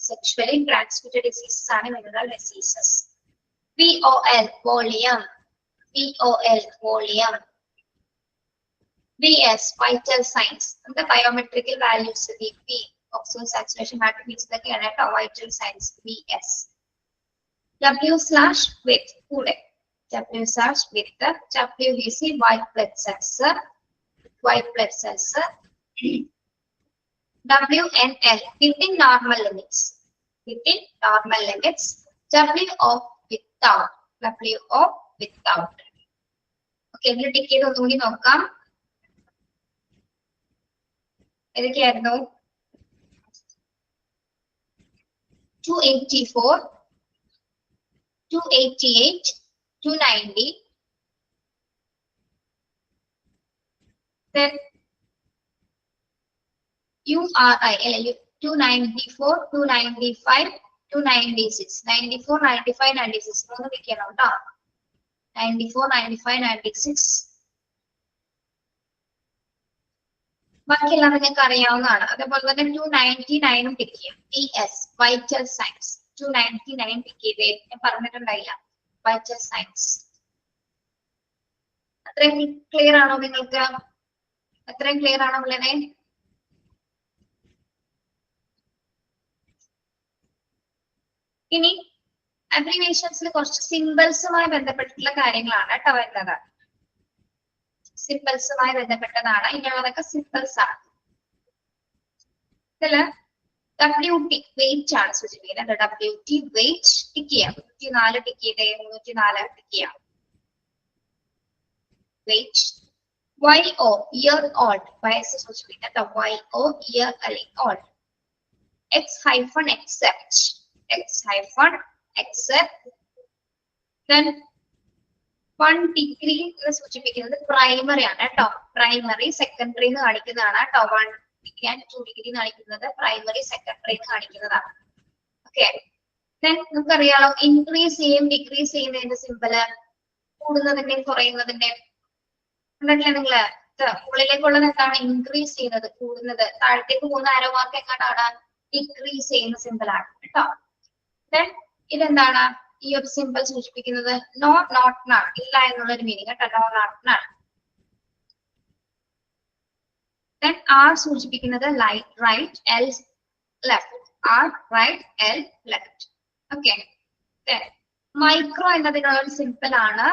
സെക്ഷുവലി ട്രാൻസ്മിറ്റഡ് ഡിസീസസ് ആണ് venereal diseases. VOL, volium. VOL, volium. VS, vital signs. The biometrical values, BP, oxygen saturation, heartbeats, ഇതൊക്കെയാണ് കേട്ടോ vital signs. VS. W/with കൂടെ W/with WBC, white blood cells. White blood cells. WNL, within normal limits. Within normal limits. WO, without. WO, without. Okay, ഇതിൽ tick ചെയ്ത് ഒന്നുകൂടി നോക്കാം. ഏതൊക്കെയായിരുന്നു? 284, 288, 290. Then URI, 294, 295, 296. 94, 95, 96. മൂന്ന് വിളിക്കണം കേട്ടോ. 94, 95, 96. ബാക്കിയെല്ലാം നിങ്ങൾക്ക് അറിയാവുന്നതാണ്. അതേപോലെ തന്നെ 299 പിക്ക് ചെയ്യാം. VS വൈറ്റൽ സയൻസ് 299 പിക്ക് ചെയ്തേ. ഞാൻ പറഞ്ഞിട്ടുണ്ടായില്ല വൈറ്റൽ സയൻസ്. അത്രയും ക്ലിയർ ആണോ നിങ്ങൾക്ക്? അത്രയും ക്ലിയർ ആണോ പിള്ളേരെ? ഇനി അബ്രിവേഷൻസിൽ കുറച്ച് സിമ്പിൾസുമായി ബന്ധപ്പെട്ടിട്ടുള്ള കാര്യങ്ങളാണ് കേട്ടോ വരുന്നത്. സിമ്പിൾസുമായി ബന്ധപ്പെട്ടതാണ്. ഇങ്ങനെയുള്ളതൊക്കെ സിമ്പിൾസ് ആണ്. ഇതില് WT വെയിറ്റ് ആണ് സൂചിപ്പിക്കുന്നത്. WT വെയിറ്റ് ടിക്ക് ചെയ്യാം. 304 ടിക്ക് ചെയ്തേ. 304 ടിക്ക് ചെയ്യാം. വെയിറ്റ്. YO ഇയർ ഓൾഡ് വയസ്സ് സൂചിപ്പിക്കുന്നത്. YO ഇയർ അല്ലെങ്കിൽ ഓൾഡ്. X-except then 1 ഡിഗ്രി എന്ന് സൂചിപ്പിക്കുന്നത് പ്രൈമറി ആണ് കേട്ടോ. പ്രൈമറി സെക്കൻഡറി എന്ന് കാണിക്കുന്നതാണ് കേട്ടോ. 1 ഡിഗ്രി ആൻഡ് 2 ഡിഗ്രി കാണിക്കുന്നത് പ്രൈമറി സെക്കൻഡറി എന്ന് കാണിക്കുന്നതാണ്. ഓക്കെ, നമുക്കറിയാലോ ഇൻക്രീസ് ചെയ്യും ഡിക്രീസ് ചെയ്യുന്നതിന്റെ സിമ്പിള് കൂടുന്നതിന്റെയും കുറയുന്നതിന്റെയും കണ്ടിട്ടില്ലേ നിങ്ങള്? മുകളിലേക്കുള്ളത് എന്താണ്? ഇൻക്രീസ് ചെയ്യുന്നത്, കൂടുന്നത്. താഴത്തേക്ക് പോകുന്ന ആരോ മാർക്ക് എങ്ങാണ്ടാണ്? ഡിക്രീസ് ചെയ്യുന്ന സിമ്പിൾ ആണ് കേട്ടോ. ഇതെന്താണ് ഈ ഒരു സിമ്പിൾ സൂചിപ്പിക്കുന്നത്? നോട്ട് ആണ്, ഇല്ല എന്നുള്ളൊരു മീനിങ് കേട്ടോ. നോട്ട് ആണ്. R സൂചിപ്പിക്കുന്നത് right, L left. R right, L left. Okay, micro എന്നതിനുള്ള ഒരു സിമ്പിൾ ആണ്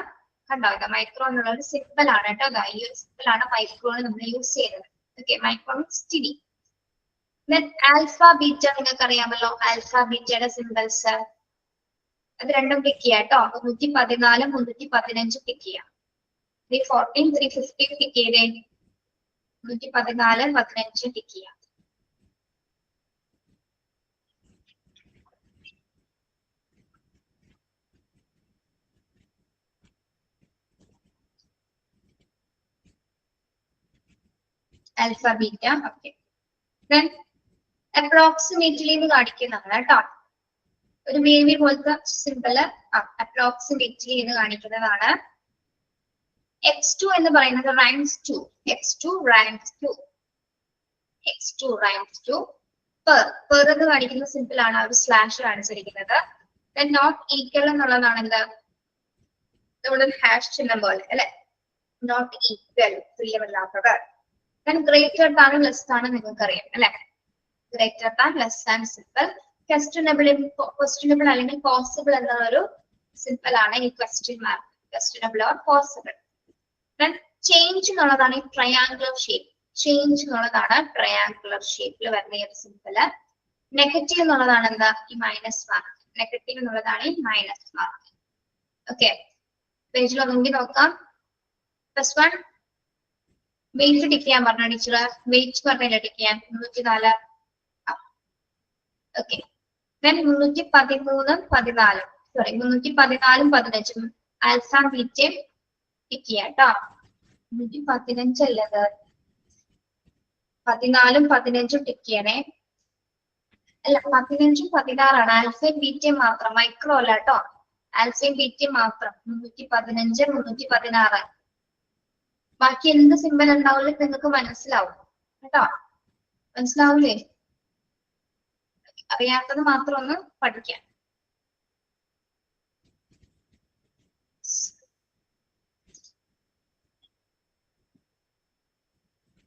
കണ്ടോ. ഇത് മൈക്രോ എന്നുള്ള ഒരു സിമ്പിൾ ആണ് കേട്ടോ. ഈ ഒരു സിമ്പിൾ ആണ് മൈക്രോന് നമ്മൾ യൂസ് ചെയ്യുന്നത്. Okay, micro study. Alpha beta നിങ്ങൾക്ക് അറിയാമല്ലോ. ആൽഫ ബീറ്റയുടെ സിമ്പിൾസ് അത് രണ്ടും പിക്ക് ചെയ്യാം കേട്ടോ. 314 315 പിക്ക് ചെയ്യാം. 314 350 പിക്ക് ചെയ്തേ. 314 15 പിക്ക് ചെയ്യാം. Alpha beta. ഓക്കെ, അപ്രോക്സിമേറ്റ്ലി എന്ന് കാണിക്കുന്നതാണ് കേട്ടോ. ഒരു ബേബി പോലത്തെ സിമ്പിള് അപ്രോക്സിമേറ്റ്ലി എന്ന് കാണിക്കുന്നതാണ്. X2 എന്ന് പറയുന്നത് times two. X2 times two. X2 times two. Per എന്ന് കാണിക്കുന്ന സിമ്പിൾ ആണ്. ഒരു സ്ലാഷ് കാണിച്ചിരിക്കുന്നത്. നോട്ട് ഈക്വൽ എന്നുള്ളതാണ് എന്ത്? നമ്മുടെ ഹാഷ് ചിഹ്നം പോലെ അല്ലെ. നോട്ട് ഈക്വൽ തുല്യമല്ലാത്തത്. ഗ്രേറ്റർ താൻ ലെസ് ആണ് നിങ്ങൾക്കറിയാം അല്ലെ. Greater than less than symbol. Questionable അല്ലെങ്കിൽ പോസിബിൾ എന്നൊരു സിമ്പിൾ ആണ് ഈ question mark. Questionable or possible. Change എന്നുള്ളതാണ് ഈ ട്രയാങ്കുലർ ഷേപ്പ്. ചേഞ്ച് എന്നുള്ളതാണ് ട്രയാങ്കുലർ ഷേപ്പിൽ വരുന്ന ഈ ഒരു സിമ്പിള്. നെഗറ്റീവ് എന്നുള്ളതാണ് എന്താ? ഈ മൈനസ് മാർക്ക്. നെഗറ്റീവ് എന്നുള്ളതാണ് ഈ മൈനസ് മാർക്ക്. ഓക്കെ, പേജിൽ ഒന്നെങ്കിൽ നോക്കാം. ഫസ്റ്റ് വൺ വെയിറ്റ് ടിക്ക് ചെയ്യാൻ പറഞ്ഞ ടീച്ചർ. വെയിറ്റ് പറഞ്ഞില്ല ടിക്ക് ചെയ്യാൻ. 304. ഓക്കെ, 313 14 സോറി 314 15 ആൽഫ ബീറ്റയും ടിക്ക് ചെയ്യാം കേട്ടോ. 315 അല്ലത് 14 15 ടിക്ക് ചെയ്യണേ. അല്ല 15 16 ആണ്. ആൽഫയും ബീറ്റയും മാത്രം, മൈക്രോ അല്ല കേട്ടോ. ആൽഫയും ബീറ്റയും മാത്രം. 315 316. ബാക്കി എന്ത് സിമ്പിൾ ഉണ്ടാവില്ല നിങ്ങൾക്ക് മനസ്സിലാവും കേട്ടോ. മനസ്സിലാവൂലേ? അറിയാത്തത് മാത്രം ഒന്ന് പഠിക്കാം.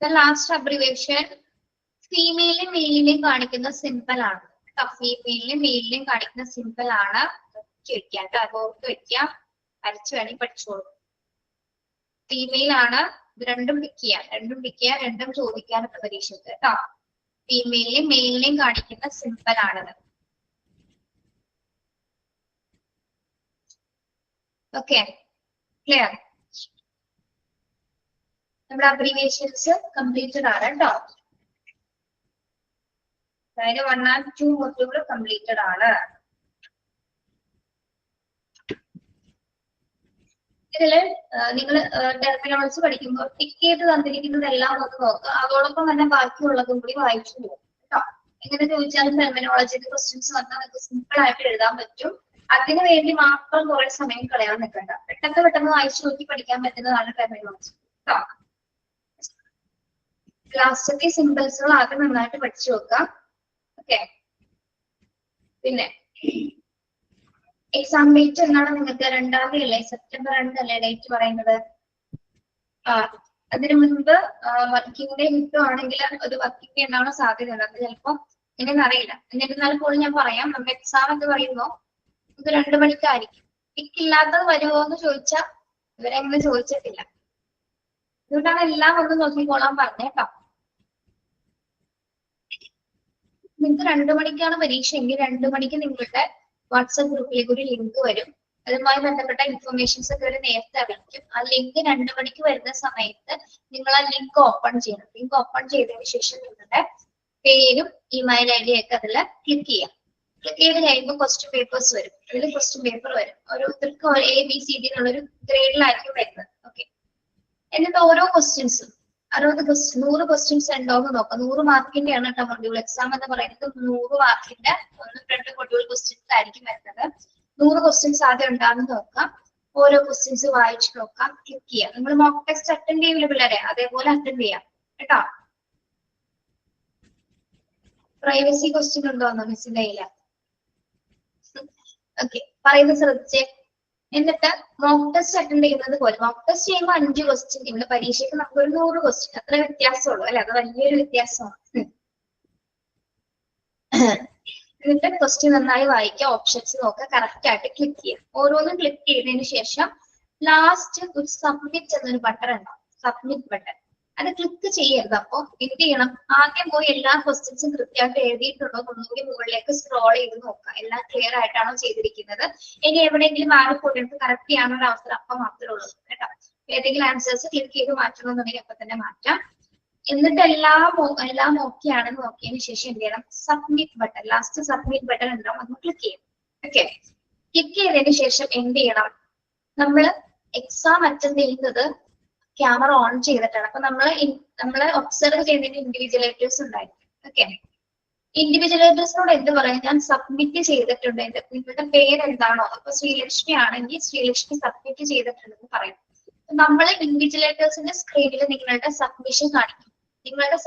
ലാസ്റ്റ് അബ്രിവേഷൻ ഫീമെയിലും മെയിലിനെയും കാണിക്കുന്ന സിമ്പിൾ ആണ്. ഫീമെയിലും മെയിലിനെയും കാണിക്കുന്ന സിമ്പിൾ ആണ്. വെക്കാം കേട്ടോ. അത് ഓർത്ത് വെക്കാം. വരച്ചു വേണമെങ്കിൽ പഠിച്ചോളൂ. ഫീമെയിൽ ആണ്. ഇത് രണ്ടും പിക്ക് ചെയ്യാം. രണ്ടും ചോദിക്കാനൊക്കെ പരീക്ഷയ്ക്ക് കേട്ടോ. ഫീമെയിലിനെയും മെയിലിനെയും കാണിക്കുന്ന സിമ്പിൾ ആണത്. Okay, clear? നമ്മുടെ അബ്രിവേഷൻസ് കംപ്ലീറ്റഡ് ആണ് കേട്ടോ. അതായത് 1 and 2 മൊഡ്യൂൾ കംപ്ലീറ്റഡ് ആണ്. ഇതില് നിങ്ങൾ ടെർമിനോളജി പഠിക്കുമ്പോൾ ടിക്ക് ചെയ്ത് തന്നിരിക്കുന്നതെല്ലാം ഒന്ന് നോക്കുക. അതോടൊപ്പം തന്നെ ബാക്കിയുള്ളതും കൂടി വായിച്ചു പോകും കേട്ടോ. എങ്ങനെ ചോദിച്ചാലും ടെർമിനോളജി ക്വസ്റ്റ്യൻസ് വന്നാൽ നിങ്ങൾക്ക് സിമ്പിൾ ആയിട്ട് എഴുതാൻ പറ്റും. അതിനു വേണ്ടി മാത്രം കുറെ സമയം കളയാൻ നിൽക്കണ്ട. പെട്ടെന്ന് വായിച്ചു നോക്കി പഠിക്കാൻ പറ്റുന്നതാണ് ടെർമിനോളജി കേട്ടോ. ലാസ്റ്റത്തെ സിമ്പിൾസുകൾ ആദ്യം നന്നായിട്ട് പഠിച്ചു വെക്കാം. ഓക്കെ, പിന്നെ എക്സാം ഡേറ്റ് എന്നാണ് നിങ്ങൾക്ക് 2-ാം തീയതി അല്ലേ, സെപ്റ്റംബർ 2 അല്ലേ ഡേറ്റ് പറയുന്നത്? അതിനു മുൻപ് വർക്കിംഗ് ഡേ കിട്ടുവാണെങ്കിൽ ഒരു വർക്കിംഗ് ഡേ ഉണ്ടാവാൻ സാധ്യത ഉണ്ട്. അത് ചിലപ്പോ എങ്ങനെ അറിയില്ല. എന്നിരുന്നാലും പോലും ഞാൻ പറയാം, നമ്മുടെ എക്സാം എന്ന് പറയുമ്പോൾ ഇത് 2 മണിക്കായിരിക്കും. ഇല്ലാത്തത് വരുമോ എന്ന് ചോദിച്ചാൽ ഇവരെങ്ങനെ ചോദിച്ചിട്ടില്ല. അതുകൊണ്ടാണ് എല്ലാം ഒന്ന് നോക്കിക്കോളാൻ പറഞ്ഞേട്ടോ. നിങ്ങൾക്ക് 2 മണിക്കാണ് പരീക്ഷ എങ്കിൽ 2 മണിക്ക് നിങ്ങളുടെ വാട്സ്ആപ്പ് ഗ്രൂപ്പിലേക്ക് ഒരു ലിങ്ക് വരും. അതുമായി ബന്ധപ്പെട്ട ഇൻഫർമേഷൻസ് ഒക്കെ ഒരു നേരത്തെ അറിയിക്കും. ആ ലിങ്ക് 2 മണിക്ക് വരുന്ന സമയത്ത് നിങ്ങൾ ആ ലിങ്ക് ഓപ്പൺ ചെയ്യണം. ലിങ്ക് ഓപ്പൺ ചെയ്തതിനു ശേഷം നിങ്ങളുടെ പേരും ഇമെയിൽ ഐ ഡി ഒക്കെ അതിൽ ക്ലിക്ക് ചെയ്യാം. ക്ലിക്ക് ചെയ്ത് കഴിയുമ്പോൾ ക്വസ്റ്റ്യൻ പേപ്പേഴ്സ് വരും. അതിൽ ക്വസ്റ്റ്യൻ പേപ്പർ വരും. ഓരോരുത്തർക്കും ABCD എന്നുള്ളൊരു ഗ്രേഡിലായിരിക്കും വരുന്നത്. ഓക്കെ, എന്നിട്ട് ഓരോ ക്വസ്റ്റ്യൻസും 100 ക്വസ്റ്റ്യൻസ് ഉണ്ടോ എന്ന് നോക്കാം. 100 മാർക്കിന്റെയാണ് കേട്ടോ മൊഡ്യൂൾ എക്സാം എന്ന് പറയുന്നത്. 100 മാർക്കിന്റെ 1-2 മൊഡ്യൂൾ ക്വസ്റ്റ്യൻസ് ആയിരിക്കും വരുന്നത്. 100 ക്വസ്റ്റ്യൻസ് ആദ്യം ഉണ്ടാകുന്ന നോക്കാം. ഓരോ ക്വസ്റ്റ്യൻസ് വായിച്ചു നോക്കാം, ക്ലിക്ക് ചെയ്യാം. നിങ്ങൾ മോക്ക് ടെസ്റ്റ് അറ്റൻഡ് ചെയ്യില്ല പിള്ളേരെ, അതേപോലെ അറ്റൻഡ് ചെയ്യാം കേട്ടോ. പ്രൈവസി ക്വസ്റ്റ്യൻ ഉണ്ടോന്നോ മിസ്സിന്റെ കയ്യില്? ഓക്കെ, പറയുന്നത് ശ്രദ്ധിച്ചേ. എന്നിട്ട് മോക്ക് ടെസ്റ്റ് അറ്റൻഡ് ചെയ്യുന്നത് പോലെ മോക്ക് ടെസ്റ്റ് ചെയ്യുമ്പോൾ 5 ക്വസ്റ്റ്യൻ, ഇവിടെ പരീക്ഷയ്ക്ക് നമുക്ക് ഒരു 100 ക്വസ്റ്റ്യൻ, അത്ര വ്യത്യാസമുള്ളൂ അല്ലെ? അത് വലിയൊരു വ്യത്യാസമാണ്. എന്നിട്ട് ക്വസ്റ്റ്യൻ നന്നായി വായിക്കുക, ഓപ്ഷൻസ് നോക്കുക, കറക്റ്റ് ആയിട്ട് ക്ലിക്ക് ചെയ്യുക. ഓരോന്നും ക്ലിക്ക് ചെയ്തതിനു ശേഷം ലാസ്റ്റ് ഒരു സബ്മിറ്റ് എന്നൊരു ബട്ടൺ ഉണ്ടാവും, സബ്മിറ്റ് ബട്ടൺ. അത് ക്ലിക്ക് ചെയ്യരുത്. അപ്പൊ എന്ത് ചെയ്യണം? ആദ്യം പോയി എല്ലാ ക്വസ്റ്റ്യൻസും കൃത്യമായിട്ട് എഴുതിയിട്ടുണ്ടോ ഒന്നുകൂടി മുകളിലേക്ക് സ്ക്രോൾ ചെയ്ത് നോക്കുക. എല്ലാം ക്ലിയർ ആയിട്ടാണോ ചെയ്തിരിക്കുന്നത്? ഇനി എവിടെയെങ്കിലും മാറി പോയിട്ട് കറക്റ്റ് ചെയ്യാനുള്ള അവസരം അപ്പം മാത്രമേ ഉള്ളൂ കേട്ടോ. ഏതെങ്കിലും ആൻസേഴ്സ് ക്ലിക്ക് ചെയ്ത് മാറ്റണമെന്നുണ്ടെങ്കിൽ അപ്പൊ തന്നെ മാറ്റാം. എന്നിട്ട് എല്ലാം ഓക്കെ ആണെന്ന് നോക്കിയതിനു ശേഷം എന്ത് ചെയ്യണം? Submit button, last submit button ഉണ്ടാവും, അത് ക്ലിക്ക് ചെയ്യും. ഓക്കെ, ക്ലിക്ക് ചെയ്തതിനു ശേഷം എന്ത് ചെയ്യണം? നമ്മൾ എക്സാം അറ്റൻഡ് ചെയ്യുന്നത് ക്യാമറ ഓൺ ചെയ്തിട്ടാണ്. അപ്പൊ നമ്മള് ഒബ്സർവ് ചെയ്യുന്നതിന് ഇൻഡിവിജ്വലേറ്റേഴ്സ് ഉണ്ടായിരിക്കും. ഓക്കെ, ഇൻഡിവിജ്വലേറ്റേഴ്സിനോട് എന്ത് പറയാം? ഞാൻ സബ്മിറ്റ് ചെയ്തിട്ടുണ്ട്, നിങ്ങളുടെ പേര് എന്താണോ, അപ്പൊ ശ്രീലക്ഷ്മി ആണെങ്കിൽ ശ്രീലക്ഷ്മി സബ്മിറ്റ് ചെയ്തിട്ടുണ്ടെന്ന് പറയും. നമ്മൾ ഇൻഡിവിജ്വലേറ്റേഴ്സിന്റെ സ്ക്രീനിൽ നിങ്ങളുടെ സബ്മിഷൻ കാണിക്കും. നിങ്ങളുടെ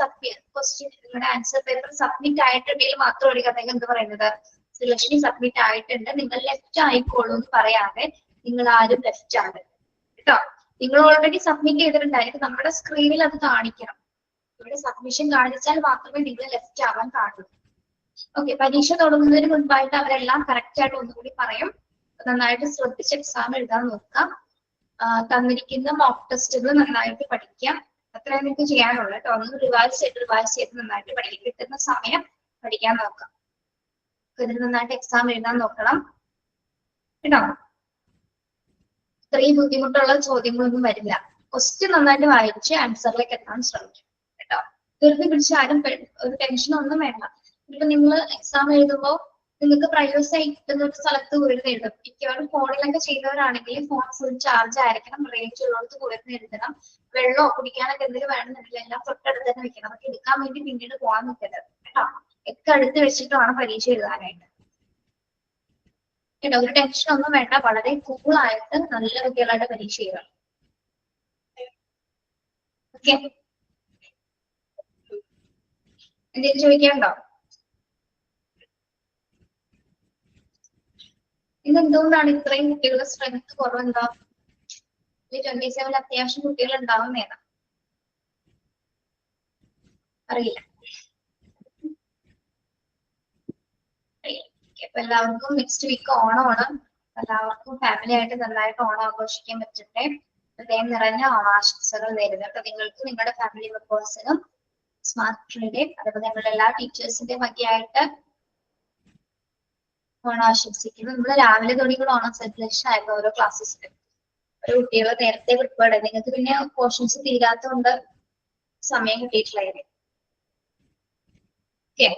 ക്വസ്റ്റ്യൻ, നിങ്ങളുടെ ആൻസർ പേപ്പർ സബ്മിറ്റ് ആയിട്ടുണ്ടെങ്കിൽ മാത്രമായിരിക്കും അദ്ദേഹം എന്ത് പറയുന്നത്? ശ്രീലക്ഷ്മി സബ്മിറ്റ് ആയിട്ടുണ്ട്, നിങ്ങൾ ലെഫ്റ്റ് ആയിക്കോളൂ എന്ന് പറയാതെ നിങ്ങൾ ആരും ലെഫ്റ്റ് ആണ് കേട്ടോ. നിങ്ങൾ ഓൾറെഡി സബ്മിറ്റ് ചെയ്തിട്ടുണ്ടായിരിക്കും, നമ്മുടെ സ്ക്രീനിൽ അത് കാണിക്കണം. ഇവിടെ സബ്മിഷൻ കാണിച്ചാൽ മാത്രമേ നിങ്ങൾ ലെഫ്റ്റ് ആവാൻ കാണൂ. ഓക്കെ, പരീക്ഷ തുടങ്ങുന്നതിന് മുൻപായിട്ട് അവരെല്ലാം കറക്റ്റ് ആയിട്ട് ഒന്നുകൂടി പറയും. നന്നായിട്ട് ശ്രദ്ധിച്ച് എക്സാം എഴുതാൻ നോക്കാം. തന്നിരിക്കുന്ന മോക്ക് ടെസ്റ്റുകൾ നന്നായിട്ട് പഠിക്കാം. അത്രയും നിങ്ങൾക്ക് ചെയ്യാനുള്ളൂ കേട്ടോ. ഒന്ന് റിവൈസ് ചെയ്ത് നന്നായിട്ട് പഠിക്കാം. കിട്ടുന്ന സമയം പഠിക്കാൻ നോക്കാം. ഇതിന് നന്നായിട്ട് എക്സാം എഴുതാൻ നോക്കണം കേട്ടോ. ഇത്രയും ബുദ്ധിമുട്ടുള്ള ചോദ്യങ്ങളൊന്നും വരില്ല. ക്വസ്റ്റ്യൻ നന്നായിട്ട് വായിച്ച് ആൻസറിലേക്ക് എത്താൻ ശ്രമിക്കും കേട്ടോ. ധൃതി പിടിച്ച് ആരും ഒരു ടെൻഷനൊന്നും വേണ്ട. ഇപ്പൊ നിങ്ങൾ എക്സാം എഴുതുമ്പോൾ നിങ്ങൾക്ക് പ്രൈവസി ആയി കിട്ടുന്ന ഒരു സ്ഥലത്ത് പോയിരുന്ന് എഴുതും. മിക്കവാറും ഫോണിലൊക്കെ ചെയ്യുന്നവരാണെങ്കിൽ ഫോൺ ഫുൾ ചാർജ് ആയിരിക്കണം, റേഞ്ച് ഉള്ളിടത്ത് പോയിരുന്ന് എഴുതണം. വെള്ളമോ കുടിക്കാനൊക്കെ എന്തെങ്കിലും വേണമെന്നുണ്ടെങ്കിൽ എല്ലാം തൊട്ടടുത്ത് തന്നെ വെക്കണം. അതൊക്കെ എടുക്കാൻ വേണ്ടി പിന്നീട് പോകാൻ നിൽക്കരുത് കേട്ടോ. ഒക്കെ അടുത്ത് വെച്ചിട്ട് വേണം പരീക്ഷ എഴുതാനായിട്ട് കേട്ടോ. ഒരു ടെൻഷൻ ഒന്നും വേണ്ട, വളരെ കൂളായിട്ട് നല്ല കുട്ടികളായിട്ട് പരീക്ഷ എഴുതാം. ഓക്കെ, എന്തെങ്കിലും ചോദിക്കാനുണ്ടോ? ഇതെന്തുകൊണ്ടാണ് ഇത്രയും കുട്ടികളുടെ സ്ട്രെങ്ത് കുറവെന്താ? 27 അത്യാവശ്യം കുട്ടികൾ ഉണ്ടാവുന്നേതാ? അറിയില്ല. അപ്പൊ എല്ലാവർക്കും നെക്സ്റ്റ് വീക്ക് ഓണമാണ്. എല്ലാവർക്കും ഫാമിലി ആയിട്ട് നന്നായിട്ട് ഓണം ആഘോഷിക്കാൻ പറ്റട്ടെ. ഹൃദയം നിറഞ്ഞ ഓണാശംസകൾ നേരുന്നു കേട്ടോ. നിങ്ങൾക്ക് നിങ്ങളുടെ ഫാമിലി മെമ്പേഴ്സിനും സ്മാർട്ട് ട്രീഡേ അതുപോലെ ഞങ്ങളുടെ എല്ലാ ടീച്ചേഴ്സിന്റെ വകയായിട്ട് ഓണം ആശംസിക്കുന്നു. നമ്മൾ രാവിലെ തുടങ്ങിയുള്ള ഓണം സെലിബ്രേഷൻ ആയിരുന്നു ഓരോ ക്ലാസ്സസിലും. ഒരു കുട്ടികൾ നേരത്തെ വിട്ടുപാടെ, നിങ്ങൾക്ക് പിന്നെ പോർഷൻസ് തീരാത്തതുകൊണ്ട് സമയം കിട്ടിയിട്ടില്ലായിരുന്നു. ഓക്കെ,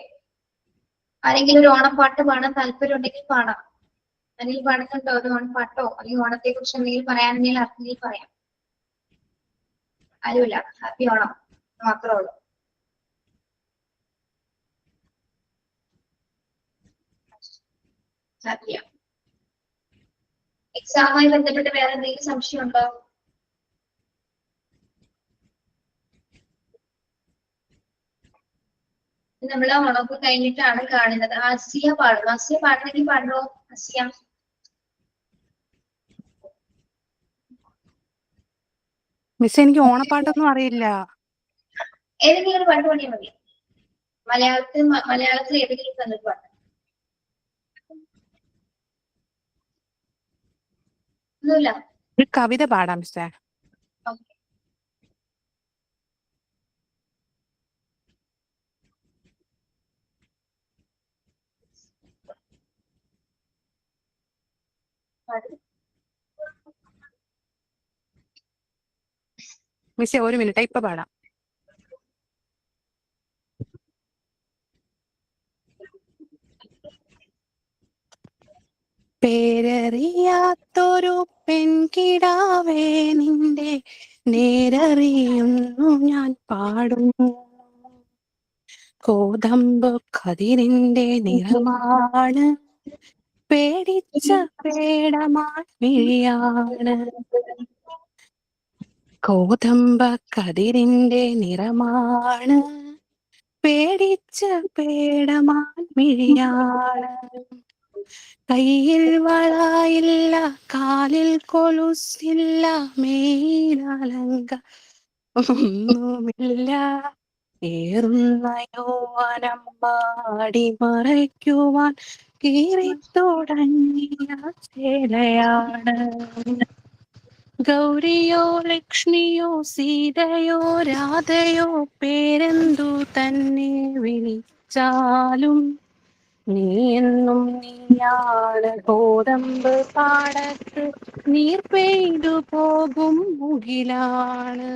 ആരെങ്കിലും ഒരു ഓണപ്പാട്ട് പാടാൻ താല്പര്യം ഉണ്ടെങ്കിൽ പാടാം. അല്ലെങ്കിൽ പാടുന്നുണ്ടോ ഒരു ഓണപ്പാട്ടോ അല്ലെങ്കിൽ ഓണത്തെ കുറിച്ച് എന്തെങ്കിലും പറയാനുണ്ടെങ്കിൽ ആർക്കെങ്കിലും പറയാം. ആരുമില്ല, ഹാപ്പി ഓണം മാത്രമേ ഉള്ളൂ. ഹാപ്പിയാ. എക്സാമുമായി ബന്ധപ്പെട്ട് വേറെ എന്തെങ്കിലും സംശയം ഉണ്ടോ? നമ്മൾ ഓണമൊക്കെ കഴിഞ്ഞിട്ടാണ് കാണുന്നത്. ആസിയ പാടും. ആസിയ പാടണമെങ്കിൽ പാടുമോ? ആസിയ മിസ് എനിക്ക് ഓണപ്പാട്ടൊന്നും അറിയില്ല. ഏതെങ്കിലും ഒരു പാട്ട് പാടിയാൽ മതി. മലയാളത്തിൽ ഏതെങ്കിലും തന്നൊരു പാട്ട്. ഒന്നുമില്ല. ഒരു കവിത പാടാം മിസ്സേ. ഓക്കെ. മിസ്സേ ഒരു മിനിറ്റ് ഇപ്പൊ പാടാം. പേരറിയാത്തൊരു പെൺകിടാവേ നിന്റെ നേരറിയുന്നു ഞാൻ പാടുന്നു. കോതമ്പ് കതിരിന്റെ നിറമാണ്, പേടിച്ച പേടമാൻ വിഴിയാണ്. കോതമ്പ കതിരിന്റെ നിറമാണ്, പേടിച്ച പേടമാൻ വിഴിയാണ്. കയ്യിൽ വളയില്ല, കാലിൽ കൊലുസില്ല, മേലലങ്ക ഒന്നുമില്ല. ഏറുന്ന യൗവനം പാടി മറയ്ക്കുവാൻ കീറിത്തുടങ്ങിയ ചേലയാണ്. ഗൗരിയോ ലക്ഷ്മിയോ സീതയോ രാധയോ പേരെന്തു തന്നെ വിളിച്ചാലും നീ എന്നും നീയാണ്. കോതമ്പ് പാടത്ത് നീർ പെയ്തു പോകും മുകിലാണ്.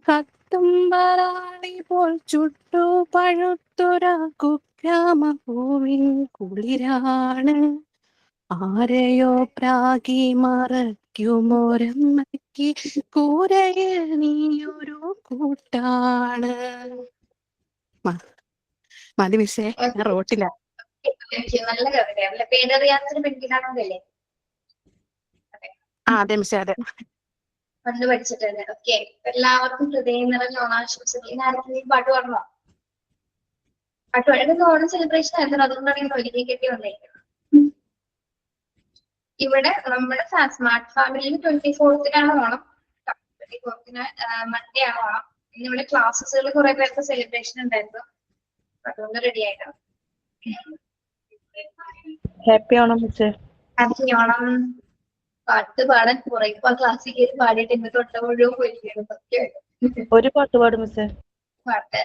കത്തും പറാളി പോൽ ചുട്ടു പഴുത്തുര കുഗ്രാമഭൂവിൻ കുളിരാണ്. ആരെയോ പ്രാഗി മറയ്ക്കുമൊരമ്മയ്ക്ക് കൂരയിൽ നീയൊരു കൂട്ടാണ്. മതി മിസ്സേ, ഞാൻ റോട്ടില്ല. നല്ല കവിതയാണ്. പേരറിയാത്തൊരു പെൺകിടാണല്ലേ? അതെ മിസ്സേ, അതെ. പണ്ട് പഠിച്ചിട്ടുണ്ട്. ഓക്കെ. എല്ലാവർക്കും ഹൃദയം നിറഞ്ഞ ഓണാശംസകൾ. ഇന്ന് ആരെങ്കിലും പാട്ട് പാടണോ? പാട്ട് പാടുന്നത് ഓണം സെലിബ്രേഷൻ ആയിരുന്നു, അതുകൊണ്ടാണ് ഞാൻ ഒരുക്കി കെട്ടി വന്നേക്കുന്നത്. ഇവിടെ നമ്മുടെ സ്മാർട്ട് ഫാമിലിയിൽ 24th ഓണം. 24th മൺഡേ ആണ് ഓണം. ഇന്ന് ഇവിടെ ക്ലാസ്സുകൾ കുറെ പേർക്ക് സെലിബ്രേഷൻ ഉണ്ടായിരുന്നു, അതുകൊണ്ട് റെഡി ആയിട്ടാണ്. ഹാപ്പി ഓണം മിസ്സേ. ഹാപ്പി ഓണം. പാട്ട് പാടാൻ കുറെ ക്ലാസ്സിൽ കയറി പാടിയിട്ട് ഇന്ന് തൊട്ട മുഴുവൻ പോയിരിക്കുന്നു സത്യമായിട്ട്. ഒരു പാട്ട് പാടും മിസ്സേ. പാട്ട്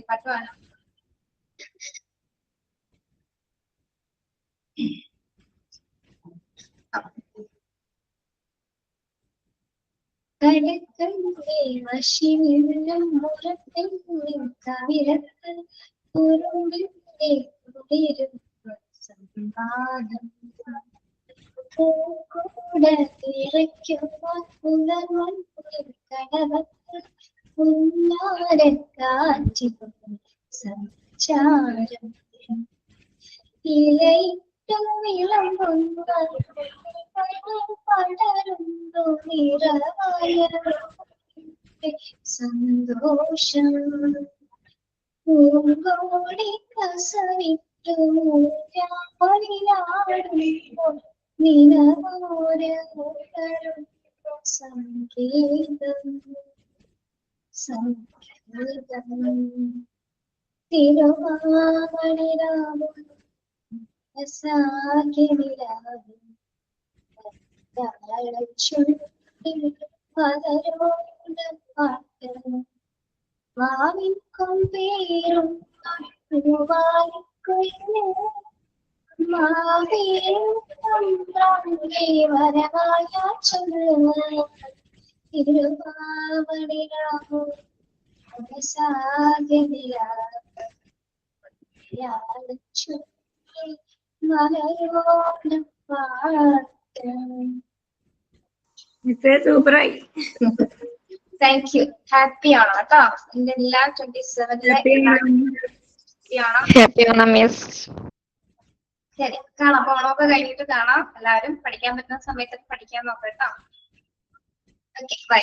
പാട്ട് പാടാം. കടക്കന്റെ വശിവിലും മുറത്തെങ്ങും കവിരത്ത് കുറുമ്പിന്റെ കുളിരും സംവാദം കൂടെ തിരയ്ക്കുന്ന പുലർവൻ കടവത്ത് ഉന്നാരക്കാറ്റിൽ സഞ്ചാരം ഇലയിട്ടും വിളമ്പുന്ന പടരുന്നു നിറവായ സന്തോഷം. പൂങ്കോടി കസവിട്ടു രാവിലാടുമ്പോൾ നിലവാരം സംഗീതം സംഗീതം. തിരുവാമണിരാവും സാഗിനിരാവും പാട്ട് മാവിൻ കൊമ്പേറും വരമായ തിരുവാമണിരാവും മലരോട് പാട്ട്. സൂപ്പറായി. Thank you. ഹാപ്പി ആണോ കേട്ടോ? എന്റെ എല്ലാ 27 ഹാപ്പി ഓണം മിസ്. ശരി, കാണാം. ഓണമൊക്കെ കഴിഞ്ഞിട്ട് കാണാം. എല്ലാവരും പഠിക്കാൻ പറ്റുന്ന സമയത്തൊക്കെ പഠിക്കാൻ നോക്കാം കേട്ടോ. Okay, by.